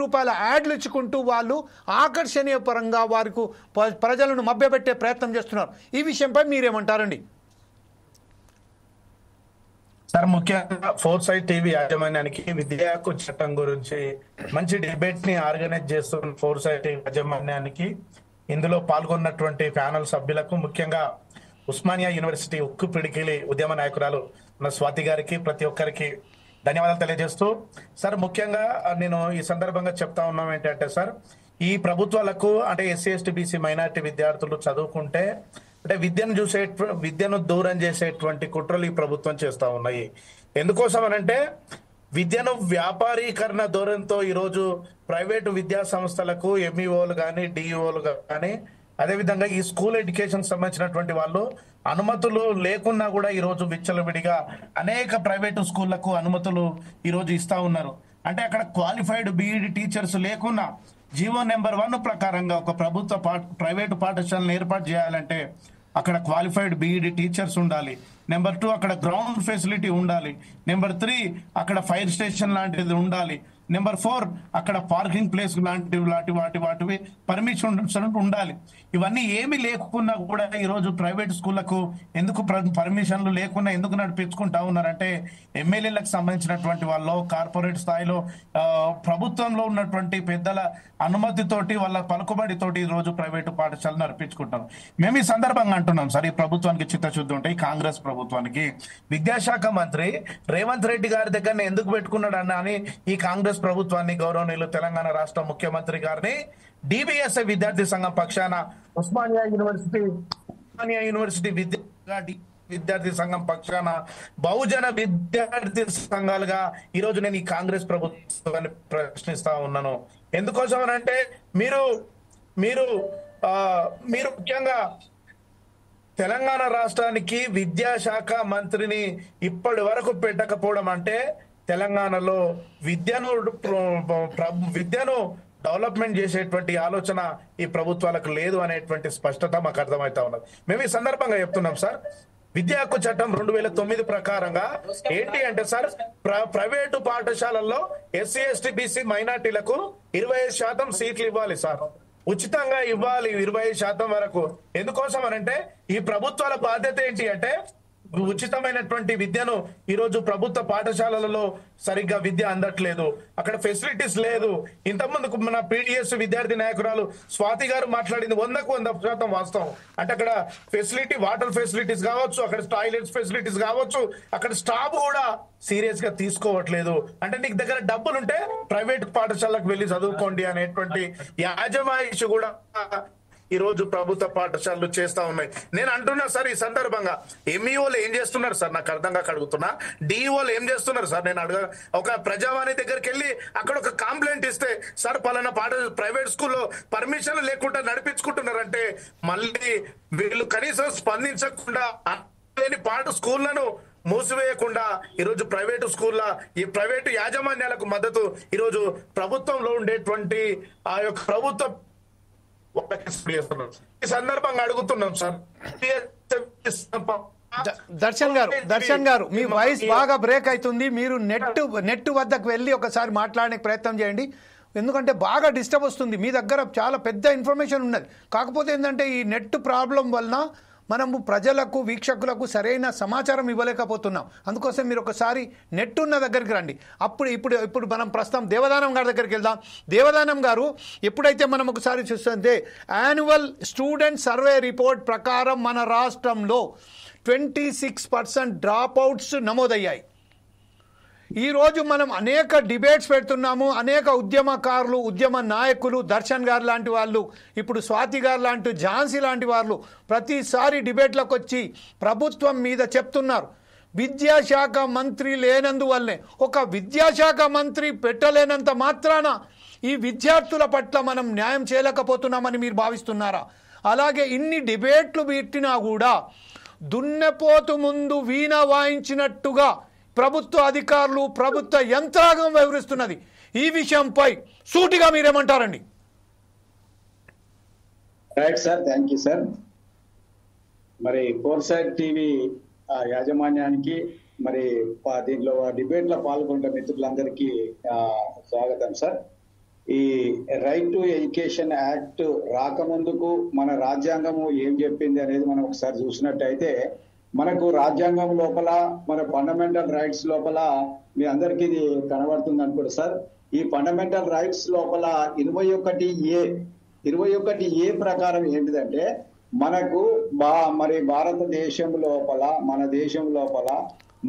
రూపాయల యాడ్లు ఇచ్చుకుంటూ వాళ్ళు ఆకర్షణీయ పరంగా వారికి ప్రజలను మభ్యపెట్టే ప్రయత్నం చేస్తున్నారు. ఈ విషయంపై మీరేమంటారండి? సార్, ముఖ్యంగా ఫోర్సైట్ టీవీ యాజమాన్యానికి విద్యా హక్కు చట్టం గురించి మంచి డిబేట్ ని ఆర్గనైజ్ చేస్తున్న ఫోర్సైట్ టీవీ యాజమాన్యానికి, ఇందులో పాల్గొన్నటువంటి ప్యానల్ సభ్యులకు, ముఖ్యంగా ఉస్మానియా యూనివర్సిటీ ఉక్కు పిడికిలి ఉద్యమ నాయకురాలు మన స్వాతి గారికి ప్రతి ఒక్కరికి ధన్యవాదాలు తెలియజేస్తూ సార్, ముఖ్యంగా నేను ఈ సందర్భంగా చెప్తా ఉన్నాం ఏంటంటే సార్, ఈ ప్రభుత్వాలకు అంటే ఎస్సీ ఎస్టీ బీసీ మైనారిటీ విద్యార్థులు చదువుకుంటే అంటే విద్యను దూరం చేసేటువంటి కుట్రలు ఈ ప్రభుత్వం చేస్తా ఉన్నాయి. ఎందుకోసం అనంటే విద్యను వ్యాపారీకరణ ధోరణితో ఈరోజు ప్రైవేటు విద్యా సంస్థలకు ఎంఈఓలు కానీ డిఈఓలు కానీ అదేవిధంగా ఈ స్కూల్ ఎడ్యుకేషన్ సంబంధించినటువంటి వాళ్ళు అనుమతులు లేకున్నా కూడా ఈరోజు విచ్చలవిడిగా అనేక ప్రైవేటు స్కూళ్లకు అనుమతులు ఈరోజు ఇస్తా ఉన్నారు. అంటే అక్కడ క్వాలిఫైడ్ బీఈడి టీచర్స్ లేకున్నా జీవో నెంబర్ 1 ప్రకారంగా ఒక ప్రైవేటు పాఠశాలను ఏర్పాటు చేయాలంటే అక్కడ క్వాలిఫైడ్ బీఈడి టీచర్స్ ఉండాలి. నెంబర్ 2 అక్కడ గ్రౌండ్ ఫెసిలిటీ ఉండాలి. నెంబర్ 3 అక్కడ ఫైర్ స్టేషన్ లాంటిది ఉండాలి. నెంబర్ 4 అక్కడ పార్కింగ్ ప్లేస్ వాటివి పర్మిషన్ ఉండాలి. ఇవన్నీ ఏమి లేకున్నా కూడా ఈరోజు ప్రైవేట్ స్కూళ్లకు ఎందుకు పర్మిషన్లు లేకుండా ఎందుకు నడిపించుకుంటా ఉన్నారంటే ఎమ్మెల్యేలకు సంబంధించినటువంటి వాళ్ళు కార్పొరేట్ స్థాయిలో ప్రభుత్వంలో ఉన్నటువంటి పెద్దల అనుమతితోటి వాళ్ళ పలుకుబడితోటి ఈ రోజు ప్రైవేటు పాఠశాలను నడిపించుకుంటాం. మేము ఈ సందర్భంగా అంటున్నాం సార్, ఈ ప్రభుత్వానికి చిత్తశుద్ధి ఉంటే ఈ కాంగ్రెస్ ప్రభుత్వానికి విద్యాశాఖ మంత్రి రేవంత్ రెడ్డి గారి దగ్గర ఎందుకు పెట్టుకున్నాడు అని ఈ కాంగ్రెస్ ప్రభుత్వాన్ని గౌరవనీయులు తెలంగాణ రాష్ట్ర ముఖ్యమంత్రి గారిని డిబిఎస్ఐ విద్యార్థి సంఘం పక్షాన ఉస్మానియా యూనివర్సిటీ విద్యార్థి సంఘం పక్షాన బహుజన విద్యార్థి సంఘాలుగా ఈరోజు నేను ఈ కాంగ్రెస్ ప్రభుత్వాన్ని ప్రశ్నిస్తా ఉన్నాను. ఎందుకోసం అంటే మీరు ముఖ్యంగా తెలంగాణ రాష్ట్రానికి విద్యాశాఖ మంత్రిని ఇప్పటి వరకు పెట్టకపోవడం అంటే తెలంగాణలో విద్యను డెవలప్మెంట్ చేసేటువంటి ఆలోచన ఈ ప్రభుత్వాలకు లేదు అనేటువంటి స్పష్టత మాకు అర్థమవుతా ఉన్నది. మేము ఈ సందర్భంగా చెప్తున్నాం సార్, విద్యా హక్కు చట్టం 2009 ప్రకారంగా ఏంటి అంటే సార్, ప్రైవేటు పాఠశాలల్లో ఎస్సీ ఎస్టీ బీసీ మైనార్టీలకు 25% సీట్లు ఇవ్వాలి సార్, ఉచితంగా ఇవ్వాలి 25% వరకు. ఎందుకోసం అనంటే ఈ ప్రభుత్వాల బాధ్యత ఏంటి అంటే ఉచితమైనటువంటి విద్యను ఈరోజు ప్రభుత్వ పాఠశాలలలో సరిగ్గా విద్య అందట్లేదు, అక్కడ ఫెసిలిటీస్ లేదు. ఇంతకుముందుకు మన పీడిఎస్ విద్యార్థి నాయకురాలు స్వాతి గారు మాట్లాడింది 100% వాస్తవం. అంటే అక్కడ ఫెసిలిటీ, వాటర్ ఫెసిలిటీస్ కావచ్చు, అక్కడ టాయిలెట్స్ ఫెసిలిటీస్ కావచ్చు, అక్కడ స్టాఫ్ కూడా సీరియస్ గా తీసుకోవట్లేదు. అంటే నీకు దగ్గర డబ్బులుంటే ప్రైవేట్ పాఠశాలకు వెళ్ళి చదువుకోండి అనేటువంటి యాజమాయిషి కూడా ఈ రోజు ప్రభుత్వ పాఠశాలలు చేస్తా ఉన్నాయి. నేను అంటున్నా సార్, ఈ సందర్భంగా ఎంఈఓలు ఏం చేస్తున్నారు సార్ నాకు అర్థంగా అడుగుతున్నా, డిఈఓలు ఏం చేస్తున్నారు సార్? నేను ఒక ప్రజావాణి దగ్గరికి వెళ్ళి అక్కడ ఒక కంప్లైంట్ ఇస్తే సార్ పలానా ప్రైవేట్ స్కూల్లో పర్మిషన్ లేకుండా నడిపించుకుంటున్నారంటే మళ్ళీ వీళ్ళు కనీసం స్పందించకుండా లేని స్కూళ్లను మూసివేయకుండా ఈరోజు ప్రైవేటు స్కూళ్ళ ఈ ప్రైవేటు యాజమాన్యాలకు మద్దతు ఈరోజు ప్రభుత్వంలో ఉండేటువంటి ఆ యొక్క ప్రభుత్వ ఈ సందర్భంగా అడుగుతున్నాం సార్. దర్శన్ గారు మీ వాయిస్ బాగా బ్రేక్ అవుతుంది. మీరు నెట్ వద్దకు వెళ్ళి ఒకసారి మాట్లాడే ప్రయత్నం చేయండి, ఎందుకంటే బాగా డిస్టర్బ్ వస్తుంది. మీ దగ్గర చాలా పెద్ద ఇన్ఫర్మేషన్ ఉన్నది, కాకపోతే ఏంటంటే ఈ నెట్ ప్రాబ్లం వలన మనము ప్రజలకు వీక్షకులకు సరైన సమాచారం ఇవ్వలేకపోతున్నాం. అందుకోసం మీరు ఒకసారి నెట్ ఉన్న దగ్గరికి రండి. ఇప్పుడు మనం ప్రస్తుతం దేవదానం గారి దగ్గరికి వెళ్దాం. దేవదానం గారు, ఎప్పుడైతే మనం ఒకసారి చూస్తుంటే యాన్యువల్ స్టూడెంట్ సర్వే రిపోర్ట్ ప్రకారం మన రాష్ట్రంలో 26% డ్రాప్ అవుట్స్ నమోదయ్యాయి. ఈరోజు మనం అనేక డిబేట్స్ పెడుతున్నాము, అనేక ఉద్యమకారులు, ఉద్యమ నాయకులు, దర్శన్ గారు లాంటి వాళ్ళు, ఇప్పుడు స్వాతి గారు లాంటి, ఝాన్సీ లాంటి వాళ్ళు ప్రతిసారి డిబేట్లకు వచ్చి ప్రభుత్వం మీద చెప్తున్నారు. విద్యాశాఖ మంత్రి లేనందువల్లనే, ఒక విద్యాశాఖ మంత్రి పెట్టలేనంత మాత్రాన ఈ విద్యార్థుల పట్ల మనం న్యాయం చేయలేకపోతున్నామని మీరు భావిస్తున్నారా? అలాగే ఇన్ని డిబేట్లు పెట్టినా కూడా దున్నపోతు ముందు వీణ వాయించినట్టుగా ప్రభుత్వ అధికారులు, ప్రభుత్వ యంత్రాంగం వివరిస్తున్నది. ఈ విషయంపై సూటిగా మీరేమంటారండి? Right sir, thank you sir. మరి ఫోర్సైట్ టీవీ యాజమాన్యానికి మరి దీంట్లో డిబేట్ లో పాల్గొంటున్న మిత్రులందరికీ స్వాగతం సార్. ఈ రైట్ టు ఎడ్యుకేషన్ యాక్ట్ రాకముందుకు మన రాజ్యాంగము ఏం చెప్పింది అనేది మనం ఒకసారి చూసినట్టయితే, మనకు రాజ్యాంగం లోపల, మన ఫండమెంటల్ రైట్స్ లోపల మీ అందరికీ ఇది కనబడుతుంది అనుకోండి సార్. ఈ ఫండమెంటల్ రైట్స్ లోపల 21A ప్రకారం ఏంటిదంటే, మనకు మరి భారతదేశం లోపల మన దేశం లోపల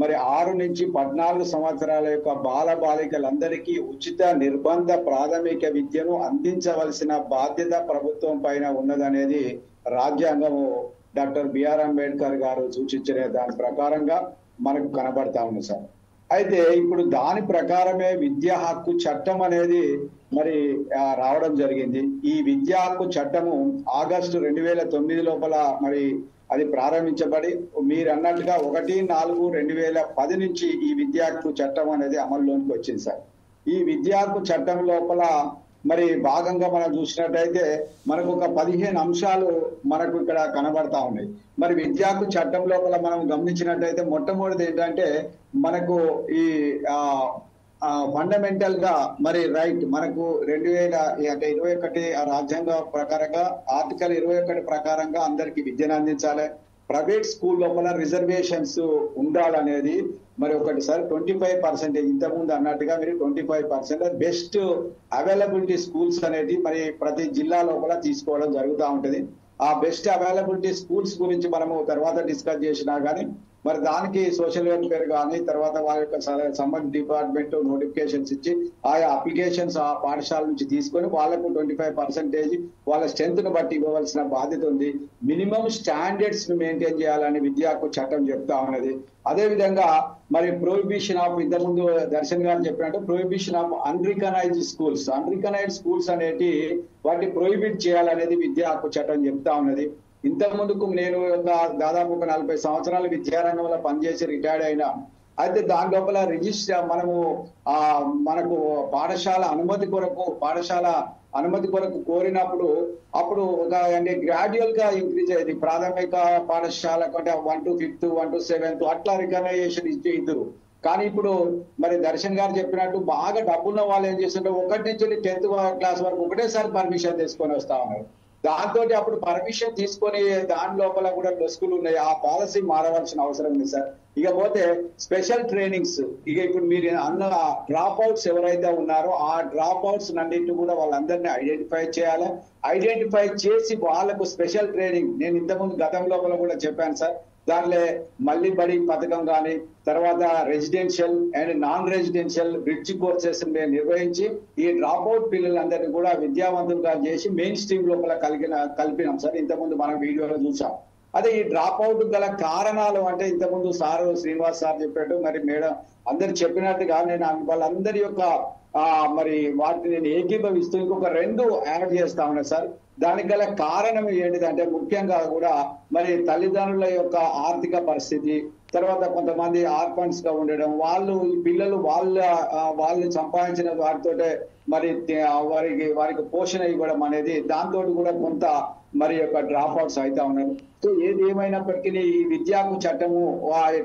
మరి 6 నుంచి 14 సంవత్సరాల యొక్క బాల బాలికలందరికీ ఉచిత నిర్బంధ ప్రాథమిక విద్యను అందించవలసిన బాధ్యత ప్రభుత్వం పైన ఉన్నదనేది రాజ్యాంగము డాక్టర్ బిఆర్ అంబేద్కర్ గారు సూచించిన దాని ప్రకారంగా మనకు కనబడతా ఉంది సార్. అయితే ఇప్పుడు దాని ప్రకారమే విద్యా హక్కు చట్టం అనేది మరి రావడం జరిగింది. ఈ విద్యా హక్కు చట్టము ఆగస్టు 2009 లోపల మరి అది ప్రారంభించబడి మీరు అన్నట్టుగా 1/4/2010 నుంచి ఈ విద్యా హక్కు చట్టం అనేది అమల్లోకి వచ్చింది సార్. ఈ విద్యా హక్కు చట్టం లోపల మరి భాగంగా మనం చూసినట్టయితే మనకు ఒక 15 అంశాలు మనకు ఇక్కడ కనబడతా ఉన్నాయి. మరి విద్యా హక్కు చట్టం లోపల మనం గమనించినట్టయితే మొట్టమొదటిది ఏంటంటే మనకు ఈ ఫండమెంటల్ గా మరి రైట్ మనకు 2021 రాజ్యాంగ ప్రకారంగా ఆర్టికల్ 21 ప్రకారంగా అందరికి విద్యను అందించాలి. ప్రైవేట్ స్కూల్ లోపల రిజర్వేషన్స్ ఉండాలనేది మరి ఒకటి సార్ 25%. ఇంతకుముందు అన్నట్టుగా మీరు 25% బెస్ట్ అవైలబిలిటీ స్కూల్స్ అనేది మరి ప్రతి జిల్లా లోపల తీసుకోవడం జరుగుతూ ఉంటది. ఆ బెస్ట్ అవైలబిలిటీ స్కూల్స్ గురించి మనము తర్వాత డిస్కస్ చేసినా కానీ మరి దానికి సోషల్ వెల్ఫేర్ కానీ తర్వాత వారి యొక్క సంబంధిత డిపార్ట్మెంట్ నోటిఫికేషన్స్ ఇచ్చి ఆయా అప్లికేషన్స్ ఆ పాఠశాల నుంచి తీసుకొని వాళ్ళకు 25% వాళ్ళ స్ట్రెంత్ ను బట్టి ఇవ్వవలసిన బాధ్యత ఉంది. మినిమం స్టాండర్డ్స్ ను మెయింటైన్ చేయాలని విద్యా హక్కు చట్టం చెప్తా ఉన్నది. అదే విధంగా మరి ప్రొహిబిషన్ ఆఫ్ ఇంతకుముందు దర్శన్ గారు చెప్పినట్టు ప్రొహిబిషన్ ఆఫ్ అన్రికనైజ్డ్ స్కూల్స్ అనేటి వాటిని ప్రొహిబిట్ చేయాలనేది విద్యా హక్కు చట్టం చెప్తా ఉన్నది. ఇంతకు ముందుకు నేను దాదాపు 40 సంవత్సరాలు విద్యారంగంలో పనిచేసి రిటైర్డ్ అయినా. అయితే దాని లోపల రిజిస్టర్ మనకు పాఠశాల అనుమతి కొరకు కోరినప్పుడు అప్పుడు ఒక గ్రాడ్యువల్ గా ఇంక్రీజ్ అయ్యేది. ప్రాథమిక పాఠశాల కంటే 1 to 5th 1 to 7th అట్లా రికగ్నైజేషన్ ఇద్దరు. కానీ ఇప్పుడు మరి దర్శన్ గారు చెప్పినట్టు బాగా డబ్బున్న వాళ్ళు ఏం చేస్తుంటారు 1 నుంచి 10th క్లాస్ వరకు ఒకటేసారి పర్మిషన్ తీసుకొని వస్తా ఉన్నారు. దాంతో అప్పుడు పర్మిషన్ తీసుకొని దాని లోపల కూడా లొసుగులు ఉన్నాయి. ఆ పాలసీ మారవలసిన అవసరం ఉంది సార్. ఇకపోతే స్పెషల్ ట్రైనింగ్స్ ఇప్పుడు మీరు అన్న డ్రాప్ అవుట్స్ ఎవరైతే ఉన్నారో ఆ డ్రాప్ అవుట్స్ అన్నింటినీ కూడా వాళ్ళందరినీ ఐడెంటిఫై చేయాలి. ఐడెంటిఫై చేసి వాళ్ళకు స్పెషల్ ట్రైనింగ్ నేను ఇంతకుముందు గతం లోపల కూడా చెప్పాను సార్. దానిలో మళ్ళీ బడి పథకం కానీ తర్వాత residential and non residential bridge courses నిర్వహించి ఈ డ్రాప్ అవుట్ పిల్లలందరినీ కూడా విద్యావంతులుగా చేసి మెయిన్ స్ట్రీమ్ లోపల కలిపినాం సార్. ఇంతకుముందు మనం వీడియోలో చూసాం. అదే ఈ డ్రాప్ అవుట్ గల కారణాలు అంటే ఇంతకుముందు శ్రీనివాస్ సార్ చెప్పాడు మరి మేడం అందరు చెప్పినట్టుగా నేను వాళ్ళందరి యొక్క మరి వాటిని నేను ఏకీభవిస్తూ ఇంకొక 2 యాడ్ చేస్తా ఉన్నా సార్. దానికి గల కారణం ఏంటిదంటే ముఖ్యంగా కూడా మరి తల్లిదండ్రుల యొక్క ఆర్థిక పరిస్థితి, తర్వాత కొంతమంది ఆర్ఫన్స్ గా ఉండడం, ఈ పిల్లలు వాళ్ళు సంపాదించిన వాటితోటే మరి వారికి పోషణ ఇవ్వడం అనేది దాంతో కూడా కొంత మరి యొక్క డ్రాప్ అవుట్స్ అయితే ఉన్నారు. సో ఏది ఏమైనప్పటికీ ఈ విద్యాకు చట్టము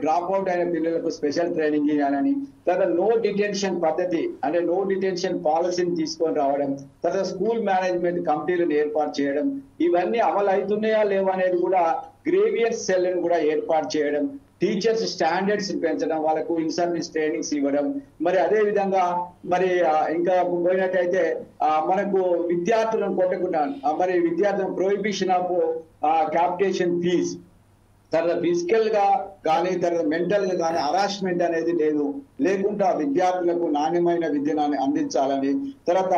డ్రాప్ అవుట్ అయిన పిల్లలకు స్పెషల్ ట్రైనింగ్ ఇవ్వాలని, తర్వాత నో డిటెన్షన్ పద్ధతి అంటే నో డిటెన్షన్ పాలసీని తీసుకొని రావడం, తర్వాత స్కూల్ మేనేజ్మెంట్ కమిటీలను ఏర్పాటు చేయడం, ఇవన్నీ అమలు అవుతున్నాయా లేవా అనేది కూడా గ్రేవియస్ సెల్ ని కూడా ఏర్పాటు చేయడం, టీచర్స్ స్టాండర్డ్స్ పెంచడం, వాళ్ళకు ఇన్ సర్వీస్ ట్రైనింగ్స్ ఇవ్వడం, మరి అదే విధంగా మరి ఇంకా పోయినట్టయితే మనకు విద్యార్థులను కొట్టకుండా మరి విద్యార్థులను ప్రొహిబిషన్ ఆఫ్ క్యాపిటేషన్ ఫీజ్, తర్వాత ఫిజికల్ గా కానీ తర్వాత మెంటల్ గా కానీ హరాస్మెంట్ అనేది లేకుండా విద్యార్థులకు నాణ్యమైన విద్యను అందించాలని, తర్వాత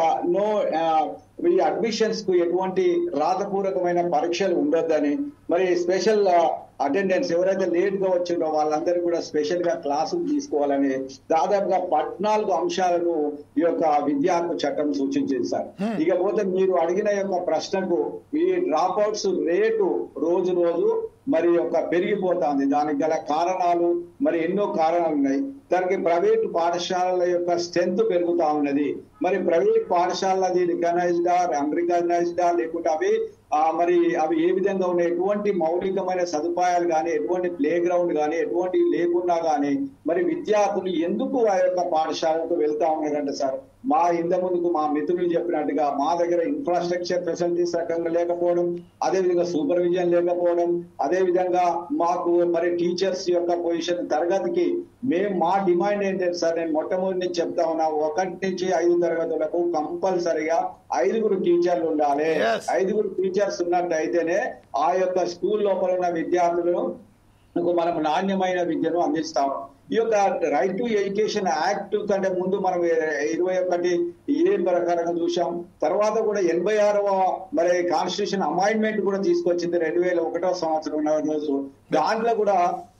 ఈ అడ్మిషన్స్ కు ఎటువంటి రాతపూర్వకమైన పరీక్షలు ఉండొద్దని, మరి స్పెషల్ అటెండెన్స్ ఎవరైతే లేట్ గా వచ్చిందో వాళ్ళందరూ కూడా స్పెషల్ గా క్లాసులు తీసుకోవాలని దాదాపుగా 14 అంశాలను ఈ యొక్క విద్యా హక్కు చట్టం సూచించింది సార్. ఇకపోతే మీరు అడిగిన యొక్క ప్రశ్నకు ఈ డ్రాప్ అవుట్స్ రేటు రోజు మరి యొక్క పెరిగిపోతుంది. దానికి గల కారణాలు మరి ఎన్నో కారణాలు ఉన్నాయి. దానికి ప్రైవేట్ పాఠశాలల యొక్క స్ట్రెంత్ పెరుగుతా ఉన్నది. మరి ప్రైవేట్ పాఠశాలది రికగ్నైజ్డా అన్రికగ్నైజ్డా లేకుంటే అవి ఏ విధంగా ఉన్నాయి, ఎటువంటి మౌలికమైన సదుపాయాలు కానీ ఎటువంటి ప్లే గ్రౌండ్ కానీ ఎటువంటి లేకున్నా కానీ మరి విద్యార్థులు ఎందుకు ఆ యొక్క పాఠశాలకు వెళ్తా ఉన్నారంటే సార్ మా ఇంత ముందుకు మా మిత్రులు చెప్పినట్టుగా మా దగ్గర ఇన్ఫ్రాస్ట్రక్చర్ ఫెసిలిటీస్ రకంగా లేకపోవడం, అదేవిధంగా సూపర్విజన్ లేకపోవడం, అదేవిధంగా మాకు మరి టీచర్స్ యొక్క పొజిషన్ తరగతికి మా డిమాండ్ ఏంటంటే సార్, నేను మొట్టమొదటి నుంచి చెప్తా ఉన్నా, 1 నుంచి 5 తరగతులకు కంపల్సరిగా 5 టీచర్లు ఉండాలి. 5 టీచర్స్ ఉన్నట్టయితేనే ఆ యొక్క స్కూల్ లోపల ఉన్న విద్యార్థులను మనం నాణ్యమైన విద్యను అందిస్తాం. ఈ యొక్క రైట్ టు ఎడ్యుకేషన్ యాక్ట్ కంటే ముందు మనం 21A ప్రకారంగా చూసాం. తర్వాత కూడా 86వ మరి కాన్స్టిట్యూషన్ అమైండ్మెంట్ కూడా తీసుకొచ్చింది 2001వ సంవత్సరం రోజు. దాంట్లో కూడా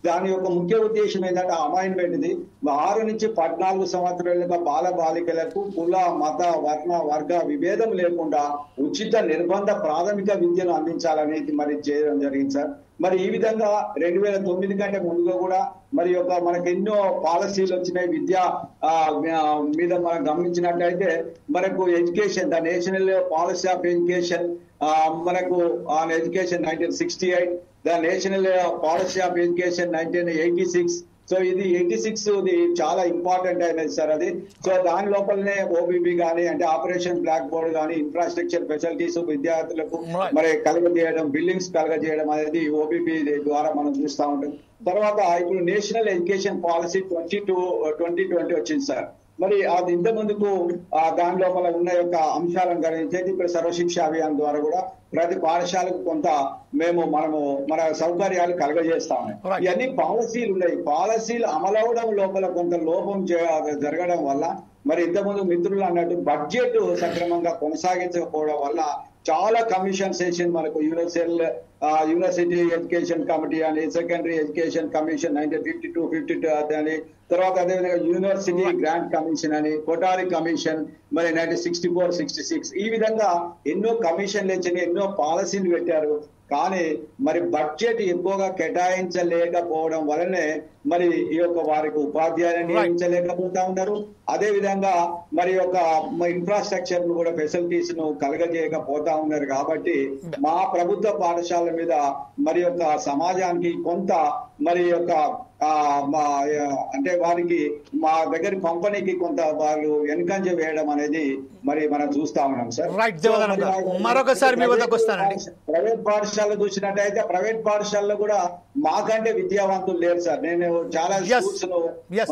దాని యొక్క ముఖ్య ఉద్దేశం ఏంటంటే అమైండ్మెంట్ ఇది 6 నుంచి 14 సంవత్సరాలుగా బాల బాలికలకు కుల మత వర్ణ వర్గ విభేదం లేకుండా ఉచిత నిర్బంధ ప్రాథమిక విద్యను అందించాలనేది మరి చేయడం జరిగింది సార్. మరి ఈ విధంగా 2009 కంటే ముందుగా కూడా మరి యొక్క మనకు ఎన్నో పాలసీలు వచ్చినాయి విద్య మీద మనం గమనించినట్లయితే. మనకు education, the national policy of education మనకు on education 1968, the national policy of education 1986. So ఇది 86 చాలా ఇంపార్టెంట్ అయినది సార్ అది. సో దాని లోపలనే ఓబీబీ కానీ అంటే ఆపరేషన్ బ్లాక్ బోర్డ్ కానీ ఇన్ఫ్రాస్ట్రక్చర్ ఫెసిలిటీస్ విద్యార్థులకు మరి కలగజేయడం, బిల్డింగ్స్ కలగజేయడం అనేది ఓబీబీ ద్వారా మనం చూస్తూ ఉంటాం. తర్వాత ఇప్పుడు నేషనల్ ఎడ్యుకేషన్ పాలసీ 2020 వచ్చింది సార్. మరి అది ఇంత ముందుకు దాని లోపల ఉన్న యొక్క అంశాలను గమనించేది ఇప్పుడు సర్వశిక్ష అభియాన్ ద్వారా కూడా ప్రతి పాఠశాలకు కొంత మనము మన సౌకర్యాలు కలగజేస్తాము. ఇవన్నీ పాలసీలు ఉన్నాయి. పాలసీలు అమలవడం లోపల కొంత లోపం జరగడం వల్ల మరి ఇంతకుముందు మిత్రులు అన్నట్టు బడ్జెట్ సక్రమంగా కొనసాగించకపోవడం వల్ల చాలా కమిషన్స్ వేసింది మనకు. యూనివర్సిటీ ఎడ్యుకేషన్ కమిటీ అని, సెకండరీ ఎడ్యుకేషన్ కమిషన్ 1952 అని, తర్వాత అదేవిధంగా యూనివర్సిటీ గ్రాంట్ కమిషన్ అని, కొటారి కమిషన్ మరి 1964, 66 ఈ విధంగా ఎన్నో కమిషన్లు ఇచ్చి ఎన్నో పాలసీలు పెట్టారు. కానీ మరి బడ్జెట్ ఎక్కువగా కేటాయించలేకపోవడం వలనే మరి ఈ యొక్క వారికి ఉపాధ్యాయులను నియమించలేకపోతా ఉన్నారు. అదే విధంగా మరి యొక్క ఇన్ఫ్రాస్ట్రక్చర్ ను కూడా ఫెసిలిటీస్ ను కలగజేయకపోతా ఉన్నారు. కాబట్టి మా ప్రభుత్వ పాఠశాలల మీద మరి యొక్క సమాజానికి కొంత మరి యొక్క అంటే వారికి మా దగ్గర కంపెనీకి కొంత వాళ్ళు వెనుకంజ వేయడం అనేది మరి మనం చూస్తా ఉన్నాం సార్. మరొకసారి మీ వద్దకు వస్తానండి. ప్రైవేట్ పాఠశాలలో చూసినట్టయితే ప్రైవేట్ పాఠశాలలో కూడా మాకంటే విద్యావంతులు లేరు సార్. నేను చాలా స్కూల్స్ ను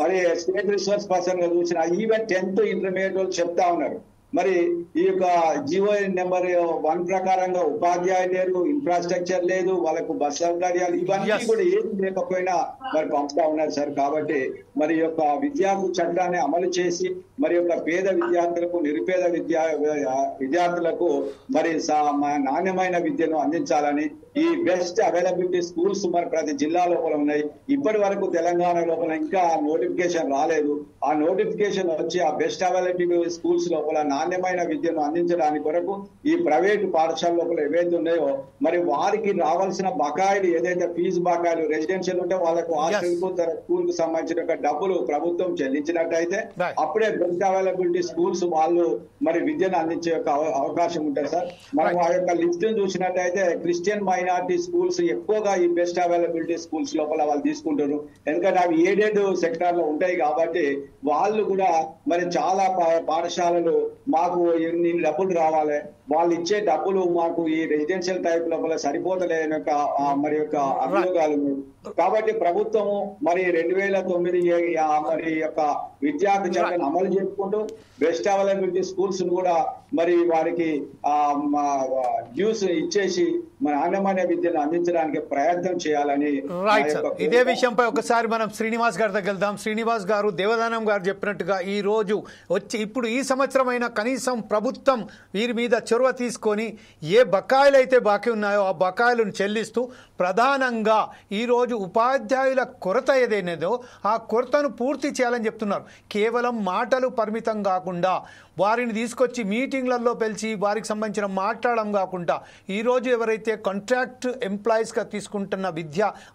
మరి స్టేట్ రిసోర్స్ పర్సన్ గా చూసిన ఈవెన్ 10th ఇంటర్మీడియట్ వాళ్ళు చెప్తా ఉన్నారు. మరి ఈ యొక్క జీవో నెంబర్ 1 ప్రకారంగా ఉపాధ్యాయులు లేరు, ఇన్ఫ్రాస్ట్రక్చర్ లేదు, వాళ్ళకు బస్ సౌకర్యాలు ఇవన్నీ కూడా ఏది లేకపోయినా మరి పంపుతా ఉన్నారు సార్. కాబట్టి మరి యొక్క విద్యార్థి చట్టాన్ని అమలు చేసి మరి యొక్క పేద విద్యార్థులకు, నిరుపేద విద్యార్థులకు మరి నాణ్యమైన విద్యను అందించాలని ఈ బెస్ట్ అవైలబిలిటీ స్కూల్స్ మరి ప్రతి జిల్లా లోపల ఉన్నాయి. ఇప్పటి వరకు తెలంగాణ లోపల ఇంకా నోటిఫికేషన్ రాలేదు. ఆ నోటిఫికేషన్ వచ్చి ఆ బెస్ట్ అవైలబిలిటీ స్కూల్స్ లోపల నాణ్యమైన విద్యను అందించడానికి కొరకు ఈ ప్రైవేటు పాఠశాల లోపల ఏవైతే ఉన్నాయో మరి వారికి రావాల్సిన బకాయిలు ఏదైతే ఫీజు బకాయిలు రెసిడెన్షియల్ ఉంటే వాళ్ళకు హాస్టల్ కు స్కూల్ కు సంబంధించిన డబ్బులు ప్రభుత్వం చెల్లించినట్టయితే అప్పుడే బెస్ట్ అవైలబిలిటీ స్కూల్స్ వాళ్ళు మరి విద్యను అందించే అవకాశం ఉంటుంది సార్. మనం ఆ యొక్క లిస్ట్ చూసినట్టయితే క్రిస్టియన్ మైనారిటీ స్కూల్స్ ఎక్కువగా ఈ బెస్ట్ అవైలబిలిటీ స్కూల్స్ లోపల వాళ్ళు తీసుకుంటారు. ఎందుకంటే అవి ఎయిడెడ్ సెక్టార్ లో ఉంటాయి కాబట్టి వాళ్ళు కూడా మరి చాలా పాఠశాలలు మాకు ఇన్ని డబ్బులు రావాలి, వాళ్ళు ఇచ్చే డబ్బులు మాకు ఈ రెసిడెన్షియల్ టైప్ లోపల సరిపోతలేని యొక్క మరి యొక్క అభియోగాలు. కాబట్టి ప్రభుత్వము మరి 2009 మరి యొక్క విద్యార్థి చట్టాన్ని అమలు చేసుకుంటూ బెస్ట్ అవైలబిలిటీ స్కూల్స్ ను కూడా మరి వారికి డ్యూస్ ఇచ్చేసి మన నాణ్యమైన విద్యను అందించడానికి ప్రయత్నం చేయాలని. ఇదే విషయంపై ఒకసారి మనం శ్రీనివాస్ గారి దగ్గర వెళ్దాం. శ్రీనివాస్ గారు, దేవదానం గారు చెప్పినట్టుగా ఈ రోజు వచ్చి ఇప్పుడు ఈ సంవత్సరం అయినా కనీసం ప్రభుత్వం వీరి మీద చొరవ తీసుకొని ఏ బకాయిలు అయితే బాకీ ఉన్నాయో ఆ బకాయిలను చెల్లిస్తూ ప్రధానంగా ఈరోజు ఉపాధ్యాయుల కొరత ఏదైనదో ఆ కొరతను పూర్తి చేయాలని చెప్తున్నారు. కేవలం మాటలు పరిమితం కాకుండా వారిని తీసుకొచ్చి మీటింగ్లలో పిలిచి వారికి సంబంధించిన మాట్లాడడం కాకుండా ఈరోజు ఎవరైతే కాంట్రాక్ట్ ఎంప్లాయీస్గా తీసుకుంటున్న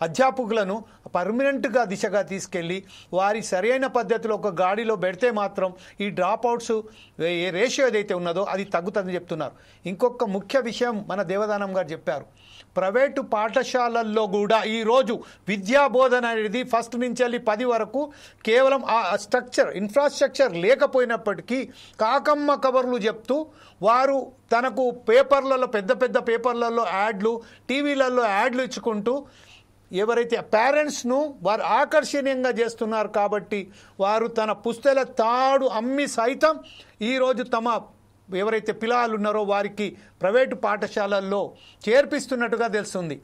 అధ్యాపకులను పర్మనెంట్గా దిశగా తీసుకెళ్ళి వారి సరైన పద్ధతిలో ఒక గాడిలో పెడితే మాత్రం ఈ డ్రాప్ అవుట్స్ ఏ రేషియో ఏదైతే ఉన్నదో అది తగ్గుతుందని చెప్తున్నారు. ఇంకొక ముఖ్య విషయం మన దేవదానం గారు చెప్పారు. ప్రైవేటు పాఠశాలల్లో కూడా ఈరోజు విద్యా బోధన అనేది ఫస్ట్ నుంచి వెళ్ళి 10 వరకు కేవలం ఆ ఇన్ఫ్రాస్ట్రక్చర్ లేకపోయినప్పటికీ కాకమ్మ కబర్లు చెప్తూ వారు తనకు పేపర్లలో పెద్ద పెద్ద పేపర్లలో యాడ్లు, టీవీలలో యాడ్లు ఇచ్చుకుంటూ ఎవరైతే పేరెంట్స్ను వారు ఆకర్షణీయంగా చేస్తున్నారు కాబట్టి వారు తన పుస్తల తాడు అమ్మి సైతం ఈరోజు తమ ఎవరైతే పిల్లలు ఉన్నారో వారికి ప్రైవేటు పాఠశాలల్లో చేర్పిస్తున్నట్టుగా తెలుస్తుంది.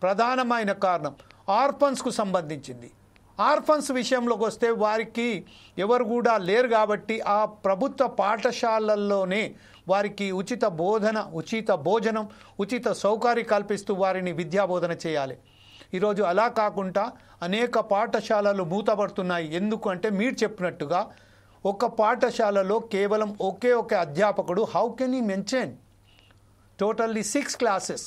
ప్రధానమైన కారణం ఆర్ఫన్స్కు సంబంధించింది. ఆర్ఫన్స్ విషయంలోకి వస్తే వారికి ఎవరు కూడా లేరు కాబట్టి ఆ ప్రభుత్వ పాఠశాలల్లోనే వారికి ఉచిత బోధన, ఉచిత భోజనం, ఉచిత సౌకర్యం కల్పిస్తూ వారిని విద్యాబోధన చేయాలి. ఈరోజు అలా కాకుండా అనేక పాఠశాలలు మూతపడుతున్నాయి. ఎందుకు అంటే మీరు చెప్పినట్టుగా ఒక పాఠశాలలో కేవలం ఒకే ఒక అధ్యాపకుడు. How can you maintain totally 6 classes?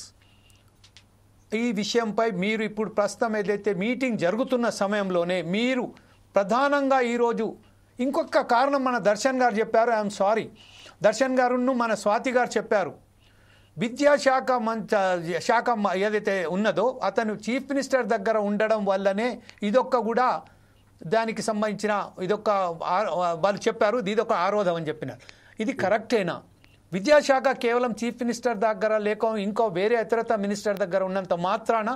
ఈ విషయంపై మీరు ఇప్పుడు ప్రస్తుతం ఏదైతే మీటింగ్ జరుగుతున్న సమయంలోనే మీరు ప్రధానంగా ఈరోజు ఇంకొక కారణం మన దర్శన్ గారు చెప్పారు. ఐఎమ్ సారీ, దర్శన్ గారును మన స్వాతి గారు చెప్పారు. విద్యాశాఖ శాఖ ఏదైతే ఉన్నదో అతను చీఫ్ మినిస్టర్ దగ్గర ఉండడం వల్లనే ఇదొక్క కూడా దానికి సంబంధించిన ఇదొక వాళ్ళు చెప్పారు, ఇదొక ఆరోధం అని చెప్పినారు. ఇది కరెక్టేనా? విద్యాశాఖ కేవలం చీఫ్ మినిస్టర్ దగ్గర లేక ఇంకో వేరే ఇతరత మినిస్టర్ దగ్గర ఉన్నంత మాత్రాన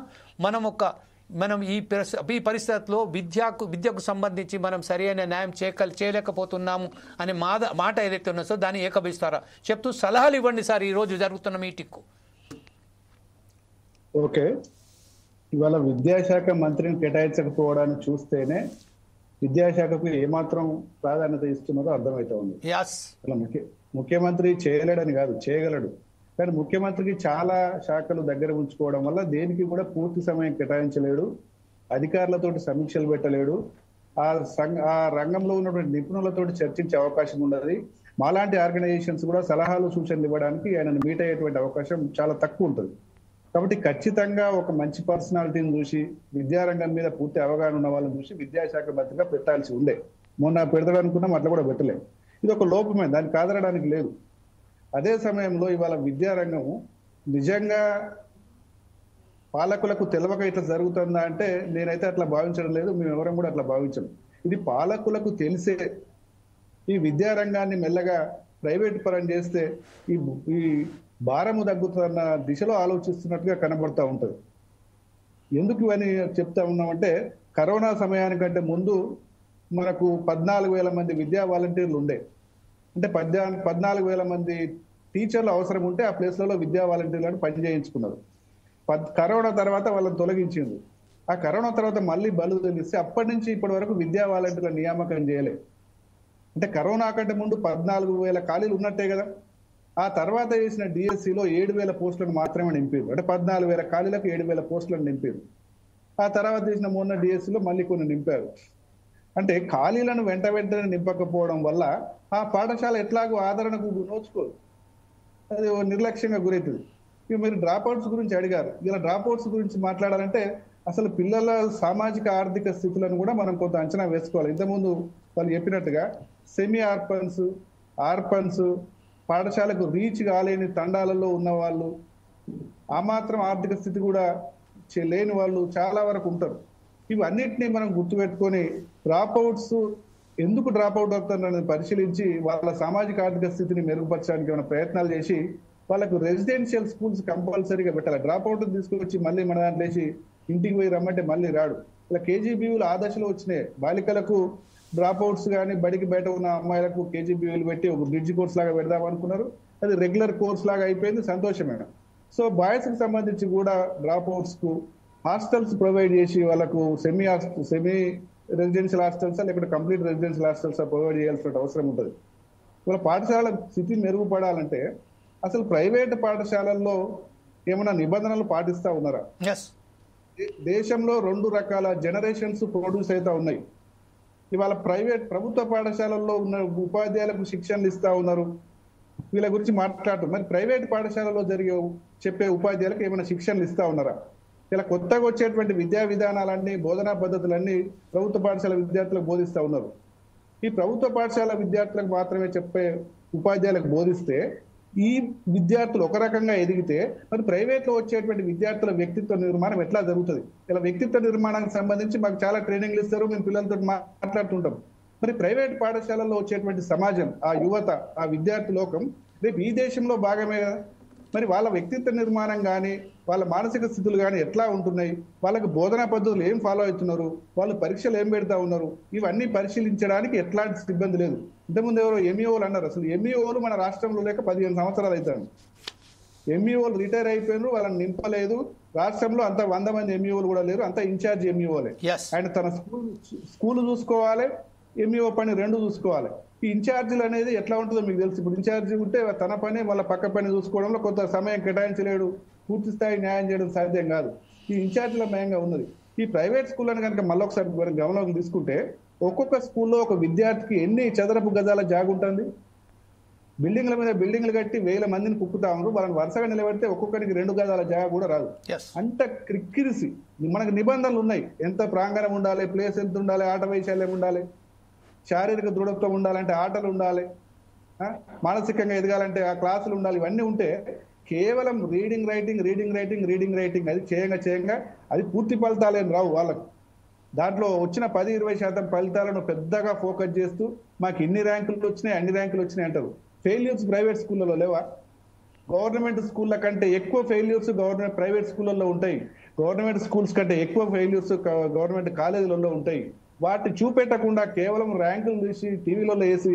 మనం ఈ పరిస్థితుల్లో విద్యకు సంబంధించి మనం సరైన న్యాయం చేయలేకపోతున్నాము అనే మాట ఏదైతే ఉన్నదో దాన్ని ఏకభిస్తారా చెప్తూ సలహాలు ఇవ్వండి సార్ ఈరోజు జరుగుతున్న మీటింగ్కు. ఓకే, ఇవాళ విద్యాశాఖ మంత్రిని కేటాయించకపోవడాన్ని చూస్తేనే విద్యాశాఖకు ఏమాత్రం ప్రాధాన్యత ఇస్తున్నారో అర్థమవుతా ఉంది. అలా ముఖ్యమంత్రి చేయలేడని కాదు, చేయగలడు. కానీ ముఖ్యమంత్రికి చాలా శాఖలు దగ్గర ఉంచుకోవడం వల్ల దేనికి కూడా పూర్తి సమయం కేటాయించలేడు, అధికారులతోటి సమీక్షలు పెట్టలేడు, ఆ రంగంలో ఉన్నటువంటి నిపుణులతోటి చర్చించే అవకాశం ఉండదు. మాలాంటి ఆర్గనైజేషన్స్ కూడా సలహాలు సూచనలు ఇవ్వడానికి ఆయనను మీట్ అయ్యేటువంటి అవకాశం చాలా తక్కువ ఉంటుంది. కాబట్టి ఖచ్చితంగా ఒక మంచి పర్సనాలిటీని చూసి విద్యారంగం మీద పూర్తి అవగాహన ఉన్న వాళ్ళని చూసి విద్యాశాఖ మంత్రిగా పెట్టాల్సి ఉండే. మొన్న పెడతాడనుకున్నాం, అట్లా కూడా పెట్టలేదు. ఇది ఒక లోపమే, దాన్ని కాదనడానికి లేదు. అదే సమయంలో ఇవాళ విద్యారంగము నిజంగా పాలకులకు తెలవక ఇట్లా జరుగుతుందా అంటే నేనైతే అట్లా భావించడం లేదు, మేము ఎవరం కూడా అట్లా భావించం. ఇది పాలకులకు తెలిసే ఈ విద్యారంగాన్ని మెల్లగా ప్రైవేట్ పరం చేస్తే ఈ భారము తగ్గుతున్న దిశలో ఆలోచిస్తున్నట్టుగా కనబడతా ఉంటుంది. ఎందుకు ఇవన్నీ చెప్తా ఉన్నామంటే కరోనా సమయానికంటే ముందు మనకు 14,000 మంది విద్యా వాలంటీర్లు ఉండే. అంటే 14,000 మంది టీచర్లు అవసరం ఉంటే ఆ ప్లేస్లలో విద్యా వాలంటీర్లను పని చేయించుకున్నారు. కరోనా తర్వాత వాళ్ళని తొలగించింది. ఆ కరోనా తర్వాత మళ్ళీ బలు తెలిస్తే అప్పటి నుంచి ఇప్పటి వరకు విద్యా వాలంటీర్ల నియామకం చేయలేదు. అంటే కరోనా కంటే ముందు 14,000 ఖాళీలు ఉన్నట్టే కదా. ఆ తర్వాత చేసిన డిఎస్సిలో 7,000 పోస్టులను మాత్రమే నింపారు. అంటే 14,000 ఖాళీలకు 7,000 పోస్టులను నింపారు. ఆ తర్వాత చేసిన మొన్న డిఎస్సిలో మళ్ళీ కొన్ని నింపారు. అంటే ఖాళీలను వెంటనే నింపకపోవడం వల్ల ఆ పాఠశాల ఎట్లాగో ఆదరణకు నోచుకోదు, అది నిర్లక్ష్యంగా గురవుతుంది. ఇక మీరు డ్రాప్అవుట్స్ గురించి అడిగారు. ఇలా డ్రాప్అవుట్స్ గురించి మాట్లాడాలంటే అసలు పిల్లల సామాజిక ఆర్థిక స్థితులను కూడా మనం కొంత అంచనా వేసుకోవాలి. ఇంతకుముందు వాళ్ళు చెప్పినట్టుగా సెమీ ఆర్పన్స్ పాఠశాలకు రీచ్ కాలేని తండాలలో ఉన్న వాళ్ళు, ఆ మాత్రం ఆర్థిక స్థితి కూడా లేని వాళ్ళు చాలా వరకు ఉంటారు. ఇవన్నిటినీ మనం గుర్తుపెట్టుకొని డ్రాప్అవుట్స్ ఎందుకు డ్రాప్అవుట్ అవుతారనేది పరిశీలించి వాళ్ళ సామాజిక ఆర్థిక స్థితిని మెరుగుపరచడానికి ఏమైనా ప్రయత్నాలు చేసి వాళ్ళకు రెసిడెన్షియల్ స్కూల్స్ కంపల్సరీగా పెట్టాలి. డ్రాప్అవుట్ తీసుకొచ్చి మళ్ళీ మన దాంట్లో వేసి ఇంటికి పోయి రమ్మంటే మళ్ళీ రాడు. ఇలా కేజీబీయూలు ఆ దశలో వచ్చినాయి. బాలికలకు డ్రాప్అవుట్స్ కానీ బడికి బయట ఉన్న అమ్మాయిలకు కేజీబీయూలు పెట్టి ఒక బ్రిడ్జ్ కోర్స్ లాగా పెడదాం అనుకున్నారు. అది రెగ్యులర్ కోర్స్ లాగా అయిపోయింది, సంతోషమైన. సో బాయ్స్ కి సంబంధించి కూడా డ్రాప్అవుట్స్ కు హాస్టల్స్ ప్రొవైడ్ చేసి వాళ్ళకు సెమీ రెసిడెన్షియల్ హాస్టల్స్ లేకపోతే కంప్లీట్ రెసిడెన్షియల్ హాస్టల్స్ ప్రొవైడ్ చేయాల్సిన అవసరం ఉంటుంది. వాళ్ళ పాఠశాల స్థితి మెరుగుపడాలంటే అసలు ప్రైవేట్ పాఠశాలల్లో ఏమైనా నిబంధనలు పాటిస్తా ఉన్నారా? దేశంలో 2 రకాల జనరేషన్స్ ప్రొడ్యూస్ అవుతా ఉన్నాయి. ఇవాళ ప్రభుత్వ పాఠశాలల్లో ఉన్న ఉపాధ్యాయులకు శిక్షణలు ఇస్తా ఉన్నారు, వీళ్ళ గురించి మాట్లాడుతారు. మరి ప్రైవేట్ పాఠశాలలో చెప్పే ఉపాధ్యాయులకు ఏమైనా శిక్షణలు ఇస్తా ఉన్నారా? ఇలా కొత్తగా వచ్చేటువంటి విద్యా విధానాలన్నీ, బోధనా పద్ధతులన్నీ ప్రభుత్వ పాఠశాల విద్యార్థులకు బోధిస్తూ ఉన్నారు. ఈ ప్రభుత్వ పాఠశాల విద్యార్థులకు మాత్రమే చెప్పే ఉపాధ్యాయులకు బోధిస్తే ఈ విద్యార్థులు ఒక రకంగా ఎదిగితే మరి ప్రైవేట్ లో వచ్చేటువంటి విద్యార్థుల వ్యక్తిత్వ నిర్మాణం ఎట్లా జరుగుతుంది? ఇలా వ్యక్తిత్వ నిర్మాణానికి సంబంధించి మాకు చాలా ట్రైనింగ్లు ఇస్తారు, మేము పిల్లలతో మాట్లాడుతుంటాం. మరి ప్రైవేట్ పాఠశాలల్లో వచ్చేటువంటి సమాజం, ఆ యువత, ఆ విద్యార్థి లోకం రేపు ఈ దేశంలో భాగమే కదా. మరి వాళ్ళ వ్యక్తిత్వ నిర్మాణం కానీ వాళ్ళ మానసిక స్థితులు కానీ ఎట్లా ఉంటున్నాయి, వాళ్ళకి బోధనా పద్ధతులు ఏం ఫాలో అవుతున్నారు, వాళ్ళు పరీక్షలు ఏం పెడతా ఉన్నారు, ఇవన్నీ పరిశీలించడానికి ఎట్లాంటి సిబ్బంది లేదు. ఇంతకుముందు ఎవరో ఎంఈఓలు అన్నారు. అసలు ఎంఈఓలు మన రాష్ట్రంలో లేక 15 సంవత్సరాలు అవుతాను. ఎంఈఓలు రిటైర్ అయిపోయినారు, వాళ్ళని నింపలేదు. రాష్ట్రంలో అంత 100 మంది ఎంఈఓలు కూడా లేరు, అంత ఇన్ఛార్జ్ ఎంఈఓలే. ఆయన తన స్కూల్ చూసుకోవాలి, ఎంఈఓ పని 2 చూసుకోవాలి. ఈ ఇన్ఛార్జీలు అనేది ఎట్లా ఉంటుందో మీకు తెలుసు. ఇప్పుడు ఇన్ఛార్జి ఉంటే తన పని వాళ్ళ పక్క పని చూసుకోవడంలో కొంత సమయం కేటాయించలేడు, పూర్తి స్థాయి న్యాయం చేయడం సాధ్యం కాదు. ఈ ఇన్ఛార్జీల మయంగా ఉన్నది. ఈ ప్రైవేట్ స్కూళ్ళని కనుక మళ్ళొకసారి గమనంలోకి తీసుకుంటే ఒక్కొక్క స్కూల్లో ఒక విద్యార్థికి ఎన్ని చదరపు గజాల జాగ ఉంటుంది. బిల్డింగ్ల మీద బిల్డింగ్లు కట్టి 1000 మందిని కుక్కుతా ఉన్నారు. వాళ్ళని వరుసగా నిలబెడితే ఒక్కొక్కరికి 2 గజాల జాగ కూడా రాదు. అంత క్రిక్కిరిసి మనకు నిబంధనలు ఉన్నాయి. ఎంత ప్రాంగణం ఉండాలి, ప్లేస్ ఎంత ఉండాలి, ఆట వైశాల్యం ఉండాలి, శారీరక దృఢత్వం ఉండాలంటే ఆటలు ఉండాలి, మానసికంగా ఎదగాలంటే ఆ క్లాసులు ఉండాలి. ఇవన్నీ ఉంటే కేవలం రీడింగ్ రైటింగ్ అది చేయంగా అది పూర్తి ఫలితాలేం రావు వాళ్ళకు. దాంట్లో వచ్చిన 10-20% ఫలితాలను పెద్దగా ఫోకస్ చేస్తూ మాకు ఇన్ని ర్యాంకులు వచ్చినాయి, అన్ని ర్యాంకులు వచ్చినాయి అంటారు. ఫెయిల్యూర్స్ ప్రైవేట్ స్కూళ్ళలో లేవా? గవర్నమెంట్ స్కూళ్ళ కంటే ఎక్కువ ఫెయిల్యూర్స్ ప్రైవేట్ స్కూళ్ళల్లో ఉంటాయి. గవర్నమెంట్ స్కూల్స్ కంటే ఎక్కువ ఫెయిల్యూర్స్ గవర్నమెంట్ కాలేజీలలో ఉంటాయి. వాటిని చూపెట్టకుండా కేవలం ర్యాంకులు తీసి టీవీలలో వేసి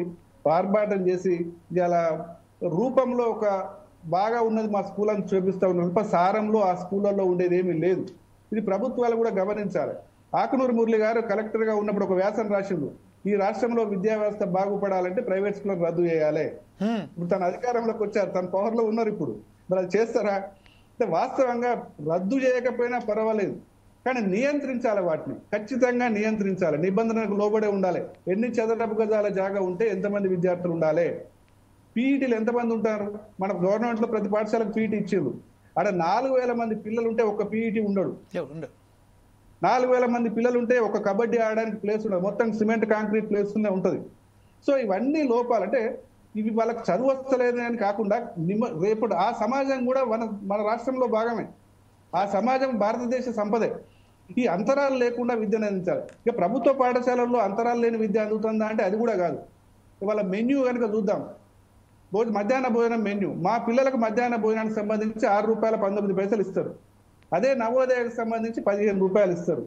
ఆర్భాటం చేసి ఇలా రూపంలో ఒక బాగా ఉన్నది మా స్కూల్ అని చూపిస్తా ఉన్నారు. సారంలో ఆ స్కూళ్ళల్లో ఉండేది ఏమీ లేదు. ఇది ప్రభుత్వాలు కూడా గమనించాలి. ఆకునూరు మురళి గారు కలెక్టర్ గా ఉన్నప్పుడు ఒక వ్యాసం రాసిండు, ఈ రాష్ట్రంలో విద్యా వ్యవస్థ బాగుపడాలంటే ప్రైవేట్ స్కూల్ రద్దు చేయాలి. ఇప్పుడు తన అధికారంలోకి వచ్చారు, తన పవర్ లో ఉన్నారు. ఇప్పుడు మరి అది చేస్తారా అంటే వాస్తవంగా రద్దు చేయకపోయినా పర్వాలేదు, కానీ నియంత్రించాలి. వాటిని ఖచ్చితంగా నియంత్రించాలి. నిబంధనలకు లోబడే ఉండాలి. ఎన్ని చదరపు గజాల జాగా ఉంటే ఎంతమంది విద్యార్థులు ఉండాలి, పీఈటీలు ఎంతమంది ఉంటారు. మన గవర్నమెంట్ లో ప్రతి పాఠశాలకు పీఈటీ ఇచ్చిండ్రు. అక్కడ 4000 మంది పిల్లలు ఉంటే ఒక పీఈటీ ఉండడు. 4000 మంది పిల్లలు ఉంటే ఒక కబడ్డీ ఆడడానికి ప్లేస్ ఉండదు. మొత్తం సిమెంట్ కాంక్రీట్ ప్లేస్ ఉంటది. సో ఇవన్నీ లోపాలంటే ఇవి వాళ్ళకి చదువు వస్తలేదు అని కాకుండా రేపు ఆ సమాజం కూడా మన రాష్ట్రంలో భాగమే. ఆ సమాజం భారతదేశ సంపదే. ఈ అంతరాలు లేకుండా విద్యను అందించాలి. ఇక ప్రభుత్వ పాఠశాలల్లో అంతరాలు లేని విద్య అందుతుందా అంటే అది కూడా కాదు. ఇవాళ మెన్యూ కనుక చూద్దాం, మధ్యాహ్న భోజనం మెన్యూ, మా పిల్లలకు మధ్యాహ్న భోజనానికి సంబంధించి ₹6.19 ఇస్తారు. అదే నవోదయకు సంబంధించి ₹15 ఇస్తారు.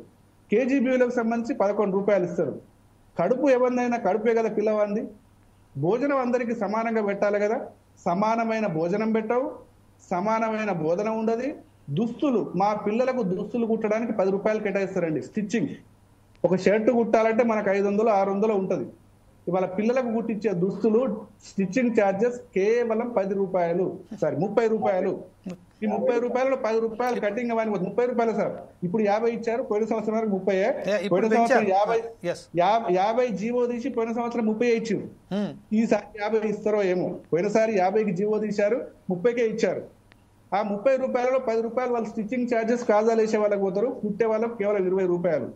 కేజీబీలకు సంబంధించి ₹11 ఇస్తారు. కడుపు ఎవరినైనా కడుపే కదా పిల్లవాంది. భోజనం అందరికీ సమానంగా పెట్టాలి కదా. సమానమైన భోజనం పెట్టవు, సమానమైన బోధన ఉండదు. దుస్తులు, మా పిల్లలకు దుస్తులు కుట్టడానికి ₹10 కేటాయిస్తారండి. స్టిచ్చింగ్, ఒక షర్ట్ కుట్టాలంటే మనకు 500 600 ఉంటుంది. ఇవాళ పిల్లలకు కుట్టించే దుస్తులు స్టిచ్చింగ్ ఛార్జెస్ కేవలం ₹10, సారీ ₹30. ఈ ₹30లో ₹10 కటింగ్ అవన్నీ ₹30 సార్. ఇప్పుడు 50 ఇచ్చారు, పోయిన సంవత్సరం వరకు 30. పోయిన సంవత్సరం 50 జీవో తీసి పోయిన సంవత్సరం 30 ఇచ్చారు. ఈసారి 50 ఇస్తారో ఏమో. పోయినసారి 50కి జీవో తీశారు, 30కే ఇచ్చారు. ఆ ₹30లో ₹10 వాళ్ళు స్టిచ్చింగ్ ఛార్జెస్ కాజాలు వేసే వాళ్ళకి పోతారు, కుట్టే వాళ్ళకి కేవలం ₹20.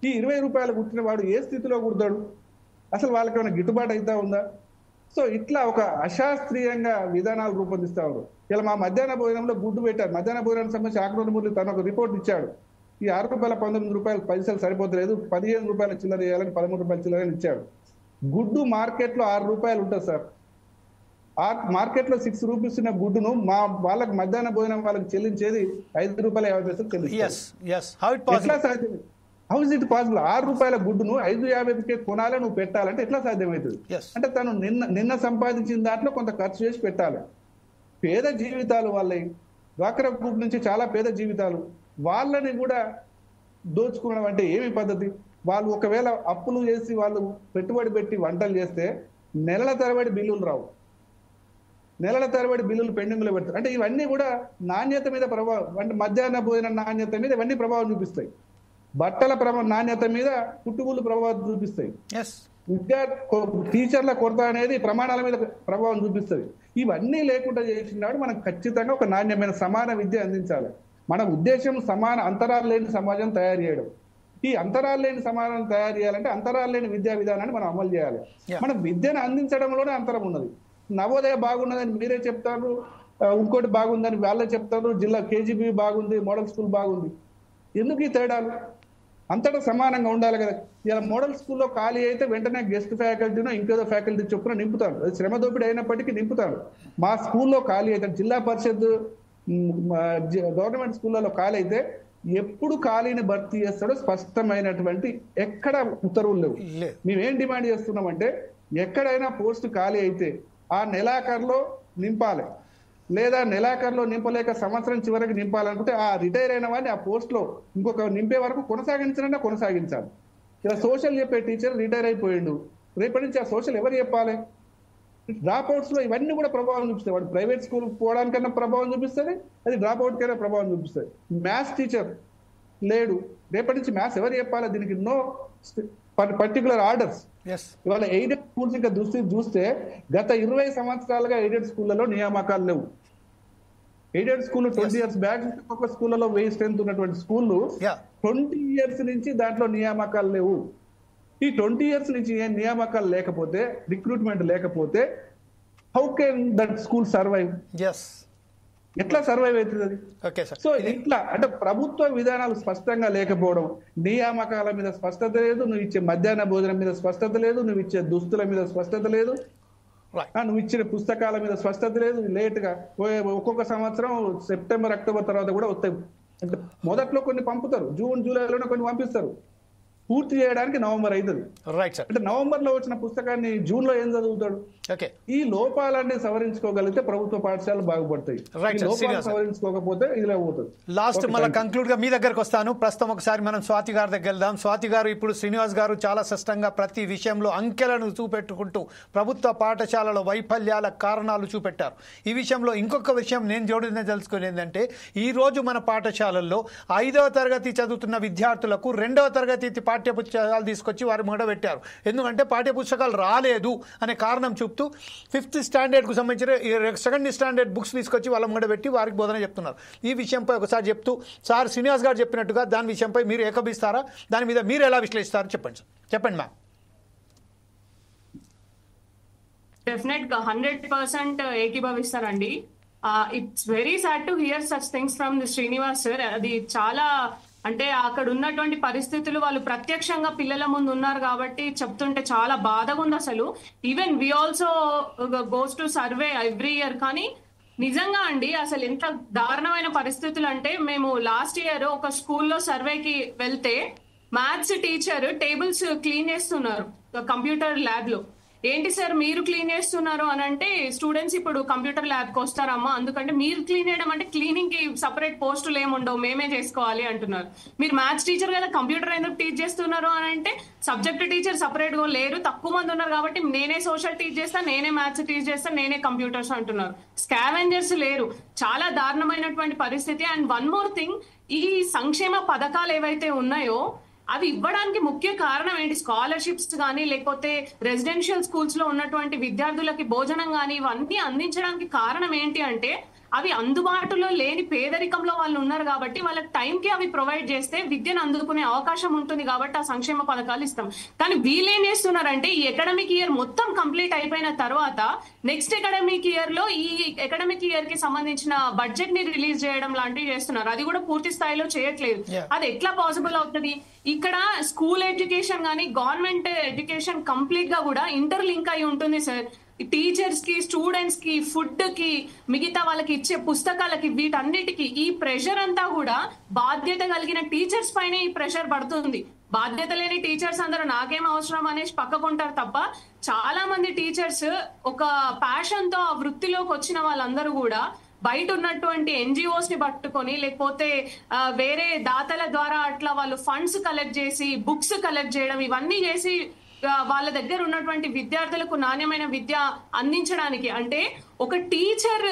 ఈ ₹20 కుట్టిన వాడు ఏ స్థితిలో కుడతాడు? అసలు వాళ్ళకి ఏమైనా గిట్టుబాటు అవుతా ఉందా? సో ఇట్లా ఒక అశాస్త్రీయంగా విధానాలు రూపొందిస్తా ఉన్నారు. ఇలా మా మధ్యాహ్న భోజనంలో గుడ్డు పెట్టారు. మధ్యాహ్న భోజనానికి సంబంధించి ఆకునూరు మురళి తను ఒక రిపోర్ట్ ఇచ్చాడు. ఈ ₹6.19 పైసలు సరిపోతలేదు, ₹15 చిల్లర వేయాలని ₹13 చిల్లర ఇచ్చాడు. గుడ్డు మార్కెట్ లో ₹6 ఉంటుంది సార్. ఆ మార్కెట్ లో ₹6 ఉన్న గుడ్డును మా వాళ్ళకి మధ్యాహ్న భోజనం వాళ్ళకి చెల్లించేది ₹5.50 చెల్లిస్తారు. ఎట్లా సాధ్యం? How is it possible? ₹6 గుడ్డును ₹5.50 కొనాలి, నువ్వు పెట్టాలంటే ఎట్లా సాధ్యమవుతుంది? అంటే తను నిన్న సంపాదించిన దాంట్లో కొంత ఖర్చు చేసి పెట్టాలి. పేద జీవితాలు వాళ్ళవి, డ్వాక్రా గ్రూప్ నుంచి చాలా పేద జీవితాలు, వాళ్ళని కూడా దోచుకోవడం అంటే ఏమి పద్ధతి? వాళ్ళు ఒకవేళ అప్పులు చేసి వాళ్ళు పెట్టుబడి పెట్టి వంటలు చేస్తే నెలల తరబడి బిల్లులు రావు, నెలల తరబడి బిల్లులు పెండింగ్లో పెడతారు. అంటే ఇవన్నీ కూడా నాణ్యత మీద ప్రభావం, అంటే మధ్యాహ్న భోజన నాణ్యత మీద ఇవన్నీ ప్రభావం చూపిస్తాయి. బట్టల నాణ్యత మీద పుట్టుగుళ్ళు ప్రభావం చూపిస్తాయి. టీచర్ల కొరత అనేది ప్రమాణాల మీద ప్రభావం చూపిస్తుంది. ఇవన్నీ లేకుండా చేసినాడు మనం ఖచ్చితంగా ఒక నాణ్యమైన సమాన విద్య అందించాలి. మన ఉద్దేశం సమాన అంతరాలు లేని సమాజం తయారు చేయడం. ఈ అంతరాలు లేని సమాజం తయారు చేయాలంటే అంతరాలు లేని విద్యా విధానాన్ని మనం అమలు చేయాలి. మనం విద్యను అందించడంలోనే అంతరం ఉన్నది. నవోదయ బాగున్నదని మీరే చెప్తారు, ఇంకోటి బాగుందని వాళ్ళే చెప్తారు, జిల్లా కేజీబీ బాగుంది, మోడల్ స్కూల్ బాగుంది. ఎందుకు ఈ తేడాలు? అంతటా సమానంగా ఉండాలి కదా. ఇలా మోడల్ స్కూల్లో ఖాళీ అయితే వెంటనే గెస్ట్ ఫ్యాకల్టీనో ఇంకేదో ఫ్యాకల్టీ చొప్పున నింపుతారు. అది శ్రమ దోపిడీ అయినప్పటికీ నింపుతారు. మా స్కూల్లో ఖాళీ అయితే, జిల్లా పరిషత్ గవర్నమెంట్ స్కూళ్ళలో ఖాళీ అయితే ఎప్పుడు ఖాళీని భర్తీ చేస్తాడో స్పష్టమైనటువంటి ఎక్కడ ఉత్తర్వులు లేవు. మేమేం డిమాండ్ చేస్తున్నామంటే ఎక్కడైనా పోస్ట్ ఖాళీ అయితే ఆ నెలాఖరులో నింపాలి, లేదా నెలాఖరులో నింపలేక సంవత్సరం చివరికి నింపాలనుకుంటే ఆ రిటైర్ అయిన వాడిని ఆ పోస్ట్ లో ఇంకొక నింపే వరకు కొనసాగించాలంటే కొనసాగించాలి. ఇలా సోషల్ చెప్పే టీచర్ రిటైర్ అయిపోయిండు, రేపటి నుంచి ఆ సోషల్ ఎవరు చెప్పాలి? డ్రాప్ అవుట్స్ లో ఇవన్నీ కూడా ప్రభావం చూపిస్తాయి. వాడు ప్రైవేట్ స్కూల్ పోవడానికైనా ప్రభావం చూపిస్తుంది, అది డ్రాప్ అవుట్ కైనా ప్రభావం చూపిస్తుంది. మ్యాథ్స్ టీచర్ లేడు, రేపటి నుంచి మ్యాథ్స్ ఎవరు చెప్పాలి? దీనికి నో పర్టికులర్ ఆర్డర్స్. ఇవాళ ఎయిడెడ్ స్కూల్స్ ఇంకా చూస్తే గత 20 సంవత్సరాలుగా ఎయిడెడ్ స్కూళ్లలో నియామకాలు లేవు. ఎయిడెడ్ స్కూల్ 20 years బ్యాక్ ఒక్కొక్క స్కూళ్లలో 1000 స్ట్రెంత్ ఉన్నటువంటి స్కూళ్ళు 20 years నుంచి దాంట్లో నియామకాలు లేవు. ఈ 20 years నుంచి నియామకాలు లేకపోతే, రిక్రూట్మెంట్ లేకపోతే how can that school survive? ఎట్లా సర్వైవ్ అవుతుంది అది? సో ఇట్లా అంటే ప్రభుత్వ విధానాలు స్పష్టంగా లేకపోవడం, నియామకాల మీద స్పష్టత లేదు, నువ్వు ఇచ్చే మధ్యాహ్న భోజనం మీద స్పష్టత లేదు, నువ్వు ఇచ్చే దుస్తుల మీద స్పష్టత లేదు, నువ్వు ఇచ్చిన పుస్తకాల మీద స్పష్టత లేదు. లేట్ గా ఒక్కొక్క సంవత్సరం సెప్టెంబర్ అక్టోబర్ తర్వాత కూడా వస్తాయి. అంటే మొదట్లో కొన్ని పంపుతారు, జూన్ జూలైలోనే కొన్ని పంపిస్తారు, పూర్తి చేయడానికి నవంబర్ అవుతుంది. అంటే నవంబర్ లో వచ్చిన పుస్తకాన్ని జూన్ లో ఏం చదువుతాడు? ఈ లోపాలన్నీ సవరించుకోగలిగితే ప్రభుత్వ పాఠశాలలు బాగుపడతాయి. సవరించుకోకపోతే ఇదిలా పోతుంది. లాస్ట్ మళ్ళీ కంక్లూడ్ గా మీ దగ్గరకు వస్తాను. ప్రస్తుతం ఒకసారి మనం స్వాతి గారి దగ్గర వెళ్దాం. స్వాతి గారు, ఇప్పుడు శ్రీనివాస్ గారు చాలా స్పష్టంగా ప్రతి విషయంలో అంకెలను చూపెట్టుకుంటూ ప్రభుత్వ పాఠశాలలో వైఫల్యాల కారణాలు చూపెట్టారు. ఈ విషయంలో ఇంకొక విషయం నేను జోడించదలుచుకునేది ఏంటంటే, ఈ రోజు మన పాఠశాలల్లో 5వ తరగతి చదువుతున్న విద్యార్థులకు 2వ తరగతి పాఠ్యపుస్తకాలు తీసుకొచ్చి వారు మొదలుపెట్టారు. ఎందుకంటే పాఠ్యపుస్తకాలు రాలేదు అనే కారణం చూపుతూ 5th స్టాండర్డ్కు సంబంధించిన 2nd స్టాండర్డ్ బుక్స్ తీసుకొచ్చి వాళ్ళ మొదలుపెట్టి వారికి బోధన చెప్తున్నారు. ఈ విషయంపై ఒకసారి చెప్తూ, సార్ శ్రీనివాస్ గారు చెప్పినట్టుగా దాని విషయంపై మీరు ఏకభిస్తారా? దాని మీద మీరు ఎలా విశ్లేషిస్తారో చెప్పండి. చెప్పండి మ్యామ్. డెఫినెట్ గా 100% ఏకీభవిస్తారండి. It's very sad to hear such things from the Srinivas sir. అది చాలా అంటే అక్కడ ఉన్నటువంటి పరిస్థితులు వాళ్ళు ప్రత్యక్షంగా పిల్లల ముందు ఉన్నారు కాబట్టి చెప్తుంటే చాలా బాధగా ఉంది అసలు. Even we also goes to survey every year. కానీ నిజంగా అండి అసలు ఎంత దారుణమైన పరిస్థితులు అంటే, మేము లాస్ట్ ఇయర్ ఒక స్కూల్లో సర్వేకి వెళ్తే మ్యాథ్స్ టీచర్ టేబుల్స్ క్లీన్ చేస్తున్నారు కంప్యూటర్ ల్యాబ్ లో. ఏంటి సార్ మీరు క్లీన్ చేస్తున్నారు అని అంటే, స్టూడెంట్స్ ఇప్పుడు కంప్యూటర్ ల్యాబ్ కి వస్తారమ్మా, అందుకంటే మీరు క్లీన్ చేయడం అంటే క్లీనింగ్ కి సపరేట్ పోస్టులు ఏముండవు, మేమే చేసుకోవాలి అంటున్నారు. మీరు మ్యాథ్స్ టీచర్ కదా, కంప్యూటర్ ఎందుకు టీచ్ చేస్తున్నారు అని అంటే, సబ్జెక్ట్ టీచర్ సపరేట్ గా లేరు, తక్కువ మంది ఉన్నారు కాబట్టి నేనే సోషల్ టీచ్ చేస్తాను, నేనే మ్యాథ్స్ టీచ్ చేస్తాను, నేనే కంప్యూటర్స్ అంటున్నారు. స్కావెంజర్స్ లేరు. చాలా దారుణమైనటువంటి పరిస్థితి. అండ్ వన్ మోర్ థింగ్, ఈ సంక్షేమ పథకాలు ఏవైతే ఉన్నాయో అవి ఇవ్వడానికి ముఖ్య కారణం ఏంటి? స్కాలర్షిప్స్ కానీ, లేకపోతే రెసిడెన్షియల్ స్కూల్స్ లో ఉన్నటువంటి విద్యార్థులకి భోజనం కానీ, ఇవన్నీ అందించడానికి కారణం ఏంటి అంటే, అవి అందుబాటులో లేని పేదరికంలో వాళ్ళు ఉన్నారు కాబట్టి వాళ్ళకి టైంకి అవి ప్రొవైడ్ చేస్తే విద్యను అందుకునే అవకాశం ఉంటుంది కాబట్టి ఆ సంక్షేమ పథకాలు ఇస్తాం. కానీ వీళ్ళేం చేస్తున్నారంటే, ఈ అకాడమిక్ ఇయర్ మొత్తం కంప్లీట్ అయిపోయిన తర్వాత నెక్స్ట్ అకాడమిక్ ఇయర్ లో ఈ అకాడమిక్ ఇయర్ కి సంబంధించిన బడ్జెట్ ని రిలీజ్ చేయడం లాంటివి చేస్తున్నారు. అది కూడా పూర్తి స్థాయిలో చేయట్లేదు. అది ఎట్లా పాసిబుల్ అవుతుంది? ఇక్కడ స్కూల్ ఎడ్యుకేషన్ కానీ గవర్నమెంట్ ఎడ్యుకేషన్ కంప్లీట్ గా కూడా ఇంటర్ లింక్ అయి ఉంటుంది సార్. టీచర్స్ కి, స్టూడెంట్స్ కి, ఫుడ్ కి, మిగతా వాళ్ళకి ఇచ్చే పుస్తకాలకి, వీటన్నిటికీ ఈ ప్రెషర్ అంతా కూడా బాధ్యత కలిగిన టీచర్స్ పైనే ఈ ప్రెషర్ పడుతుంది. బాధ్యత లేని టీచర్స్ అందరూ నాకేం అవసరం అనేసి పక్కకుంటారు తప్ప, చాలా మంది టీచర్స్ ఒక ప్యాషన్ తో ఆ వృత్తిలోకి వచ్చిన వాళ్ళందరూ కూడా బయట ఉన్నటువంటి ఎన్జిఓస్ ని పట్టుకొని, లేకపోతే వేరే దాతల ద్వారా అట్లా వాళ్ళు ఫండ్స్ కలెక్ట్ చేసి, బుక్స్ కలెక్ట్ చేయడం, ఇవన్నీ చేసి వాళ్ళ దగ్గర ఉన్నటువంటి విద్యార్థులకు నాణ్యమైన విద్య అందించడానికి. అంటే ఒక టీచర్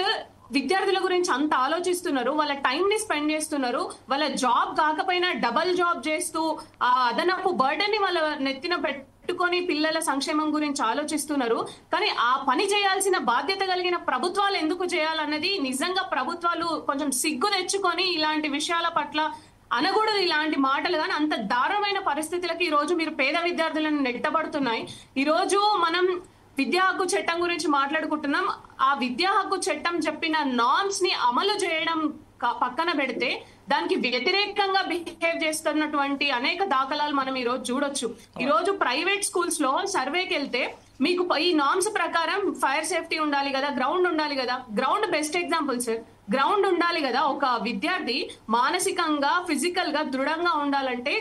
విద్యార్థుల గురించి అంత ఆలోచిస్తున్నారు, వాళ్ళ టైం ని స్పెండ్ చేస్తున్నారు, వాళ్ళ జాబ్ కాకపోయినా డబల్ జాబ్ చేస్తూ ఆ అదనపు బర్డెన్ ని వాళ్ళ నెత్తిన పెట్టుకొని పిల్లల సంక్షేమం గురించి ఆలోచిస్తున్నారు. కానీ ఆ పని చేయాల్సిన బాధ్యత కలిగిన ప్రభుత్వాలు ఎందుకు చేయాలన్నది నిజంగా ప్రభుత్వాలు కొంచెం సిగ్గు తెచ్చుకొని ఇలాంటి విషయాల పట్ల అనకూడదు. ఇలాంటి మాటలు కానీ అంత దారుణమైన పరిస్థితులకి ఈ రోజు మీరు పేద విద్యార్థులను నెట్టబడుతున్నాయి. ఈ రోజు మనం విద్యా హక్కు చట్టం గురించి మాట్లాడుకుంటున్నాం. ఆ విద్యా హక్కు చట్టం చెప్పిన నార్మ్స్ ని అమలు చేయడం పక్కన పెడితే దానికి వ్యతిరేకంగా బిహేవ్ చేస్తున్నటువంటి అనేక దాఖలాలు మనం ఈ రోజు చూడొచ్చు. ఈ రోజు ప్రైవేట్ స్కూల్స్ లో సర్వేకి వెళ్తే మీకు ఈ నార్మ్స్ ప్రకారం ఫైర్ సేఫ్టీ ఉండాలి కదా, గ్రౌండ్ ఉండాలి కదా. Ground best example sir. Ground ఉండాలి కదా. ఒక విద్యార్థి మానసికంగా ఫిజికల్ గా దృఢంగా ఉండాలంటే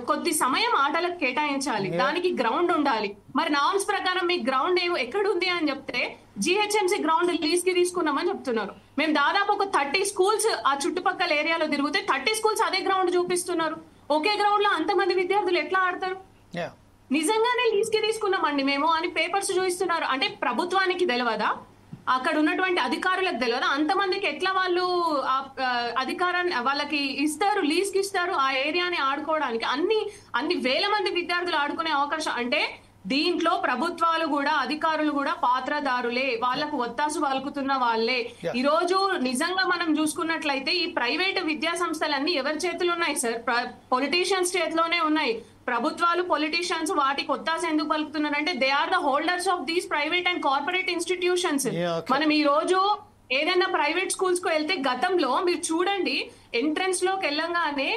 కొద్ది సమయం ఆటలకు కేటాయించాలి, దానికి గ్రౌండ్ ఉండాలి. మరి నార్మ్స్ ప్రకారం మీ గ్రౌండ్ ఎక్కడ ఉంది అని చెప్తే GHMC గ్రౌండ్ లీజ్ కి తీసుకున్నామని చెప్తున్నారు. మేము దాదాపు ఒక 30 స్కూల్స్ ఆ చుట్టుపక్కల ఏరియాలో తిరిగితే 30 స్కూల్స్ అదే గ్రౌండ్ చూపిస్తున్నారు. ఒకే గ్రౌండ్ లో అంతమంది విద్యార్థులు ఎట్లా ఆడతారు? నిజంగానే లీజ్ కి తీసుకున్నామండి మేము అని పేపర్స్ చూపిస్తున్నారు. అంటే ప్రభుత్వానికి తెలియదా, అక్కడ ఉన్నటువంటి అధికారులకు తెలియదా, అంతమందికి ఎట్లా వాళ్ళు అధికారాన్ని వాళ్ళకి ఇస్తారు, లీజ్ కి ఇస్తారు ఆ ఏరియాని ఆడుకోవడానికి? అన్ని వేల మంది విద్యార్థులు ఆడుకునే అవకాశం. అంటే దీంట్లో ప్రభుత్వాలు కూడా అధికారులు కూడా పాత్రదారులే, వాళ్ళకు ఒత్తాసు పలుకుతున్న వాళ్ళే. ఈ రోజు నిజంగా మనం చూసుకున్నట్లయితే ఈ ప్రైవేట్ విద్యా సంస్థలన్నీ ఎవరి చేతులు ఉన్నాయి సార్? పొలిటీషియన్స్ చేతిలోనే ఉన్నాయి. ప్రభుత్వాలు పొలిటీషియన్స్ వాటికి ఒత్తాసు ఎందుకు పలుకుతున్నారంటే they are the holders of these private and corporate institutions. మనం ఈ రోజు ఏదైనా ప్రైవేట్ స్కూల్స్ కు వెళ్తే గతంలో మీరు చూడండి, ఎంట్రన్స్ లోకి వెళ్ళంగానే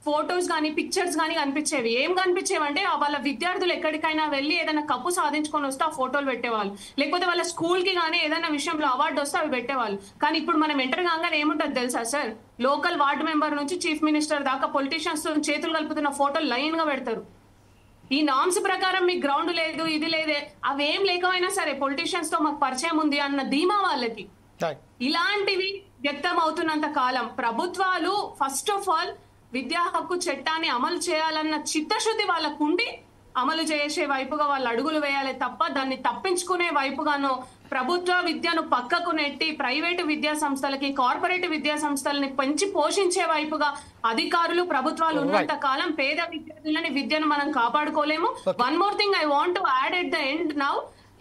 ఫోటోస్ గానీ పిక్చర్స్ గానీ కనిపించేవి. ఏం కనిపించేవంటే వాళ్ళ విద్యార్థులు ఎక్కడికైనా వెళ్ళి ఏదైనా కప్పు సాధించుకొని వస్తే ఆ ఫోటోలు పెట్టేవాళ్ళు, లేకపోతే వాళ్ళ స్కూల్ కి గానీ ఏదైనా విషయంలో అవార్డు వస్తే అవి పెట్టేవాళ్ళు. కానీ ఇప్పుడు మనం ఎంటర్ కాగానే ఏముంటుంది తెలుసా సార్? లోకల్ వార్డు మెంబర్ నుంచి చీఫ్ మినిస్టర్ దాకా పొలిటీషియన్స్ చేతులు కలుపుతున్న ఫోటోలు లైన్ గా పెడతారు. ఈ నామ్స్ ప్రకారం మీకు గ్రౌండ్ లేదు, ఇది లేదే, అవేం లేకపోయినా సరే పొలిటీషియన్స్ తో మాకు పరిచయం ఉంది అన్న ధీమా వాళ్ళకి. ఇలాంటివి వ్యక్తం అవుతున్నంత కాలం ప్రభుత్వాలు ఫస్ట్ ఆఫ్ ఆల్ విద్యా హక్కు చట్టాన్ని అమలు చేయాలన్న చిత్తశుద్ధి వాళ్ళకు ఉండి అమలు చేసే వైపుగా వాళ్ళు అడుగులు వేయాలి తప్ప దాన్ని తప్పించుకునే వైపుగానో ప్రభుత్వ విద్యను పక్కకు నెట్టి ప్రైవేటు విద్యా సంస్థలకి కార్పొరేట్ విద్యా సంస్థలని పెంచి పోషించే వైపుగా అధికారులు ప్రభుత్వాలు ఉన్నంత కాలం పేద విద్యార్థులని విద్యను మనం కాపాడుకోలేము. One more thing I want to add at the end now.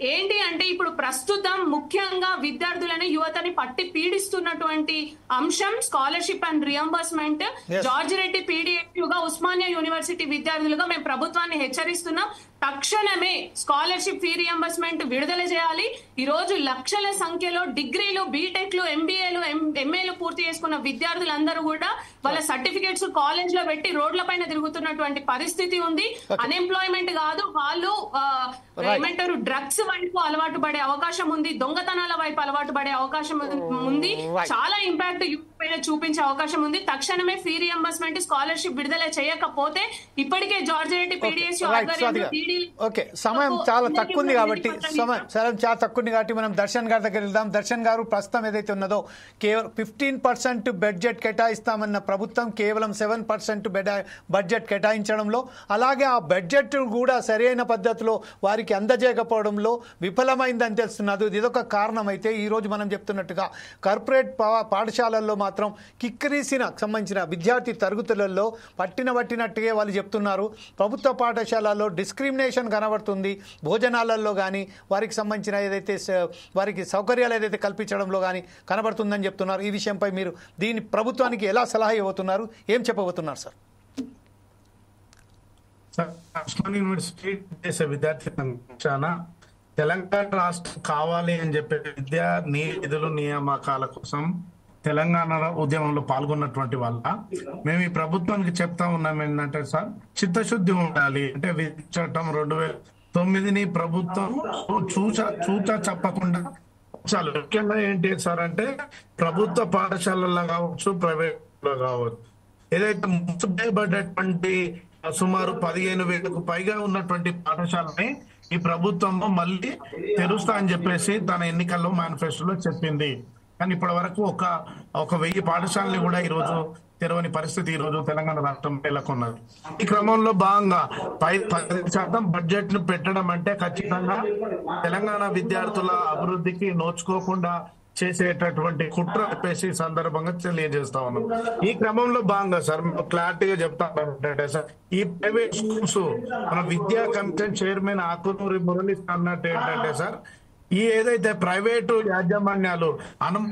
ఏంటి అంటే ఇప్పుడు ప్రస్తుతం ముఖ్యంగా విద్యార్థులని యువతని పట్టి పీడిస్తున్నటువంటి అంశం scholarship and reimbursement. George Reddy PDHU గా ఉస్మానియా యూనివర్సిటీ విద్యార్థులుగా మేము ప్రభుత్వాన్ని హెచ్చరిస్తున్నాం. తక్షణమే స్కాలర్షిప్ ఫీ రియంబర్స్మెంట్ విడుదల చేయాలి. ఈ రోజు లక్షల సంఖ్యలో డిగ్రీలు, బీటెక్లు, MBAలు, MAలు పూర్తి చేసుకున్న విద్యార్థులందరూ కూడా వాళ్ళ సర్టిఫికేట్స్ కాలేజ్ లో పెట్టి రోడ్ల పైన తిరుగుతున్నటువంటి పరిస్థితి ఉంది. అన్ఎంప్లాయ్మెంట్ కాదు, వాళ్ళు ఏమంటారు డ్రగ్స్ వైపు అలవాటు పడే అవకాశం ఉంది, దొంగతనాల వైపు అలవాటు పడే అవకాశం ఉంది, చాలా ఇంపాక్ట్ యూత్ పైన చూపించే అవకాశం ఉంది. తక్షణమే ఫీ రియంబర్స్మెంట్ స్కాలర్షిప్ విడుదల చేయకపోతే ఇప్పటికే జార్జ్ రెడ్డి PDHU ఓకే, సమయం చాలా తక్కువ ఉంది కాబట్టి మనం దర్శన్ గారి దగ్గర వెళ్దాం. దర్శన్ గారు, ప్రస్తుతం ఏదైతే ఉన్నదో కేవలం 15% బడ్జెట్ కేటాయిస్తామన్న ప్రభుత్వం కేవలం 7% బడ్జెట్ కేటాయించడంలో, అలాగే ఆ బడ్జెట్ కూడా సరైన పద్ధతిలో వారికి అందజేయకపోవడంలో విఫలమైందని తెలుస్తున్నది. ఇదొక కారణం. అయితే ఈరోజు మనం చెప్తున్నట్టుగా కార్పొరేట్ పాఠశాలల్లో మాత్రం కిక్కిరీసిన సంబంధించిన విద్యార్థి తరగతులలో పట్టినట్టుగా వాళ్ళు చెప్తున్నారు. ప్రభుత్వ పాఠశాలల్లో డిస్క్రిమినేషన్ కనబడుతుంది. భోజనాలలో కానీ వారికి సంబంధించిన ఏదైతే వారికి సౌకర్యాలు ఏదైతే కల్పించడంలో కానీ కనబడుతుందని చెప్తున్నారు. ఈ విషయంపై మీరు దీని ప్రభుత్వానికి ఎలా సలహా ఇవ్వబోతున్నారు, ఏం చెప్పబోతున్నారు సార్? ఉస్మానియా యూనివర్సిటీ చేసే విద్యార్థి తెలంగాణ రాష్ట్రం కావాలి అని చెప్పే విద్యా నిధులు నియామకాల కోసం తెలంగాణ ఉద్యమంలో పాల్గొన్నటువంటి వాళ్ళ మేము ఈ ప్రభుత్వానికి చెప్తా ఉన్నాం ఏంటంటే సార్, చిత్తశుద్ధి ఉండాలి. అంటే చట్టం 2009ని ప్రభుత్వం చూచా చెప్పకుండా చాలా ముఖ్యంగా ఏంటి సార్ అంటే ప్రభుత్వ పాఠశాలల్లో కావచ్చు, ప్రైవేట్ లో కావచ్చు, ఏదైతే మూసివేయబడ్డటువంటి సుమారు 15,000కు పైగా ఉన్నటువంటి పాఠశాలని ఈ ప్రభుత్వం మళ్ళీ తెరుస్తా అని చెప్పేసి తన ఎన్నికల్లో మేనిఫెస్టోలో చెప్పింది. కానీ ఇప్పటి వరకు ఒక 1000 పాఠశాలని కూడా ఈ రోజు తెరవని పరిస్థితి ఈ రోజు తెలంగాణ రాష్ట్రం నెలకొన్నది. ఈ క్రమంలో భాగంగా 10% బడ్జెట్ ను పెట్టడం అంటే ఖచ్చితంగా తెలంగాణ విద్యార్థుల అభివృద్ధికి నోచుకోకుండా చేసేటటువంటి కుట్ర చెప్పేసి సందర్భంగా తెలియజేస్తా ఉన్నాం. ఈ క్రమంలో భాగంగా సార్ క్లారిటీగా చెప్తా ఏంటంటే సార్, ఈ ప్రైవేట్ స్కూల్స్ మన విద్యా కమిషన్ చైర్మన్ ఆకునూరి మురళి అన్నట్టు ఏంటంటే సార్, ఈ ఏదైతే ప్రైవేటు యాజమాన్యాలు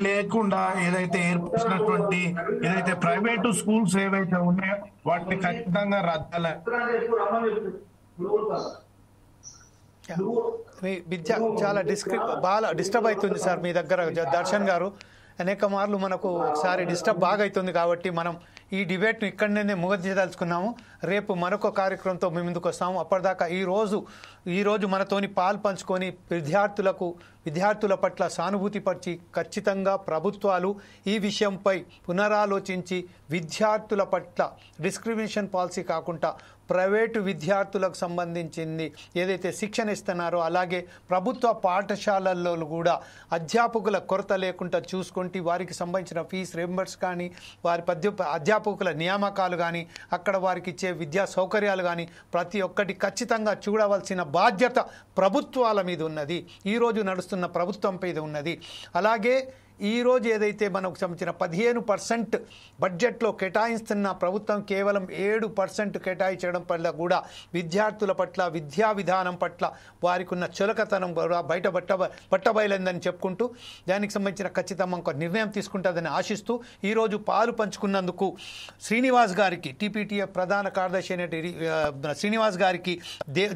లేకుండా ఏదైతే ఏర్పరిచినటువంటి ఏదైతే ప్రైవేటు స్కూల్స్ ఏవైతే ఉన్నాయో వాటిని ఖచ్చితంగా రద్దాల మీ విద్య చాలా బాగా డిస్టర్బ్ అవుతుంది సార్ మీ దగ్గర దర్శన్ గారు. అనేక మార్లు మనకు ఒకసారి డిస్టర్బ్ బాగా అవుతుంది కాబట్టి మనం ఈ డిబేట్ను ఇక్కడనే ముగించదలుచుకున్నాము. రేపు మరొక కార్యక్రమంతో మేము ముందుకు వస్తాము. అప్పటిదాకా ఈరోజు మనతోని పాలు పంచుకొని విద్యార్థుల పట్ల సానుభూతి పరిచి ఖచ్చితంగా ప్రభుత్వాలు ఈ విషయంపై పునరాలోచించి విద్యార్థుల పట్ల డిస్క్రిమినేషన్ పాలసీ కాకుండా ప్రైవేటు విద్యార్థులకు సంబంధించింది ఏదైతే శిక్షణ ఇస్తున్నారో అలాగే ప్రభుత్వ పాఠశాలల్లో కూడా అధ్యాపకుల కొరత లేకుండా చూసుకుంటే వారికి సంబంధించిన ఫీజు రియంబర్స్ కానీ వారి అధ్యాపకుల నియామకాలు కానీ అక్కడ వారికి ఇచ్చే విద్యా సౌకర్యాలు కానీ ప్రతి ఒక్కటి ఖచ్చితంగా చూడవలసిన బాధ్యత ప్రభుత్వాల మీద ఉన్నది. ఈరోజు నడుస్తున్న ప్రభుత్వం మీద ఉన్నది. అలాగే ఈరోజు ఏదైతే మనకు సంబంధించిన 15% బడ్జెట్లో కేటాయిస్తున్న ప్రభుత్వం కేవలం 7% కేటాయించడం వల్ల కూడా విద్యార్థుల పట్ల విద్యా విధానం పట్ల వారికి ఉన్న చులకతనం కూడా బట్టబయలందని చెప్పుకుంటూ దానికి సంబంధించిన ఖచ్చితంగా ఒక నిర్ణయం తీసుకుంటుందని ఆశిస్తూ ఈరోజు పాలు పంచుకున్నందుకు శ్రీనివాస్ గారికి, టీపీటీఎఫ్ ప్రధాన కార్యదర్శి అయినటువంటి శ్రీనివాస్ గారికి,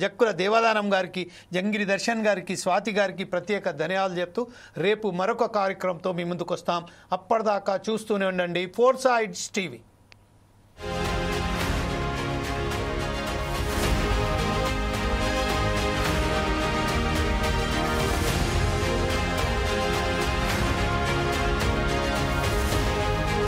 జక్కుల దేవదానం గారికి, జంగిరి దర్శన్ గారికి, స్వాతి గారికి ప్రత్యేక ధన్యవాదాలు చెప్తూ రేపు మరొక కార్యక్రమంతో మీ ముందుకు వస్తాం. అప్పటిదాకా చూస్తూనే ఉండండి ఫోర్ సైడ్స్ టీవీ.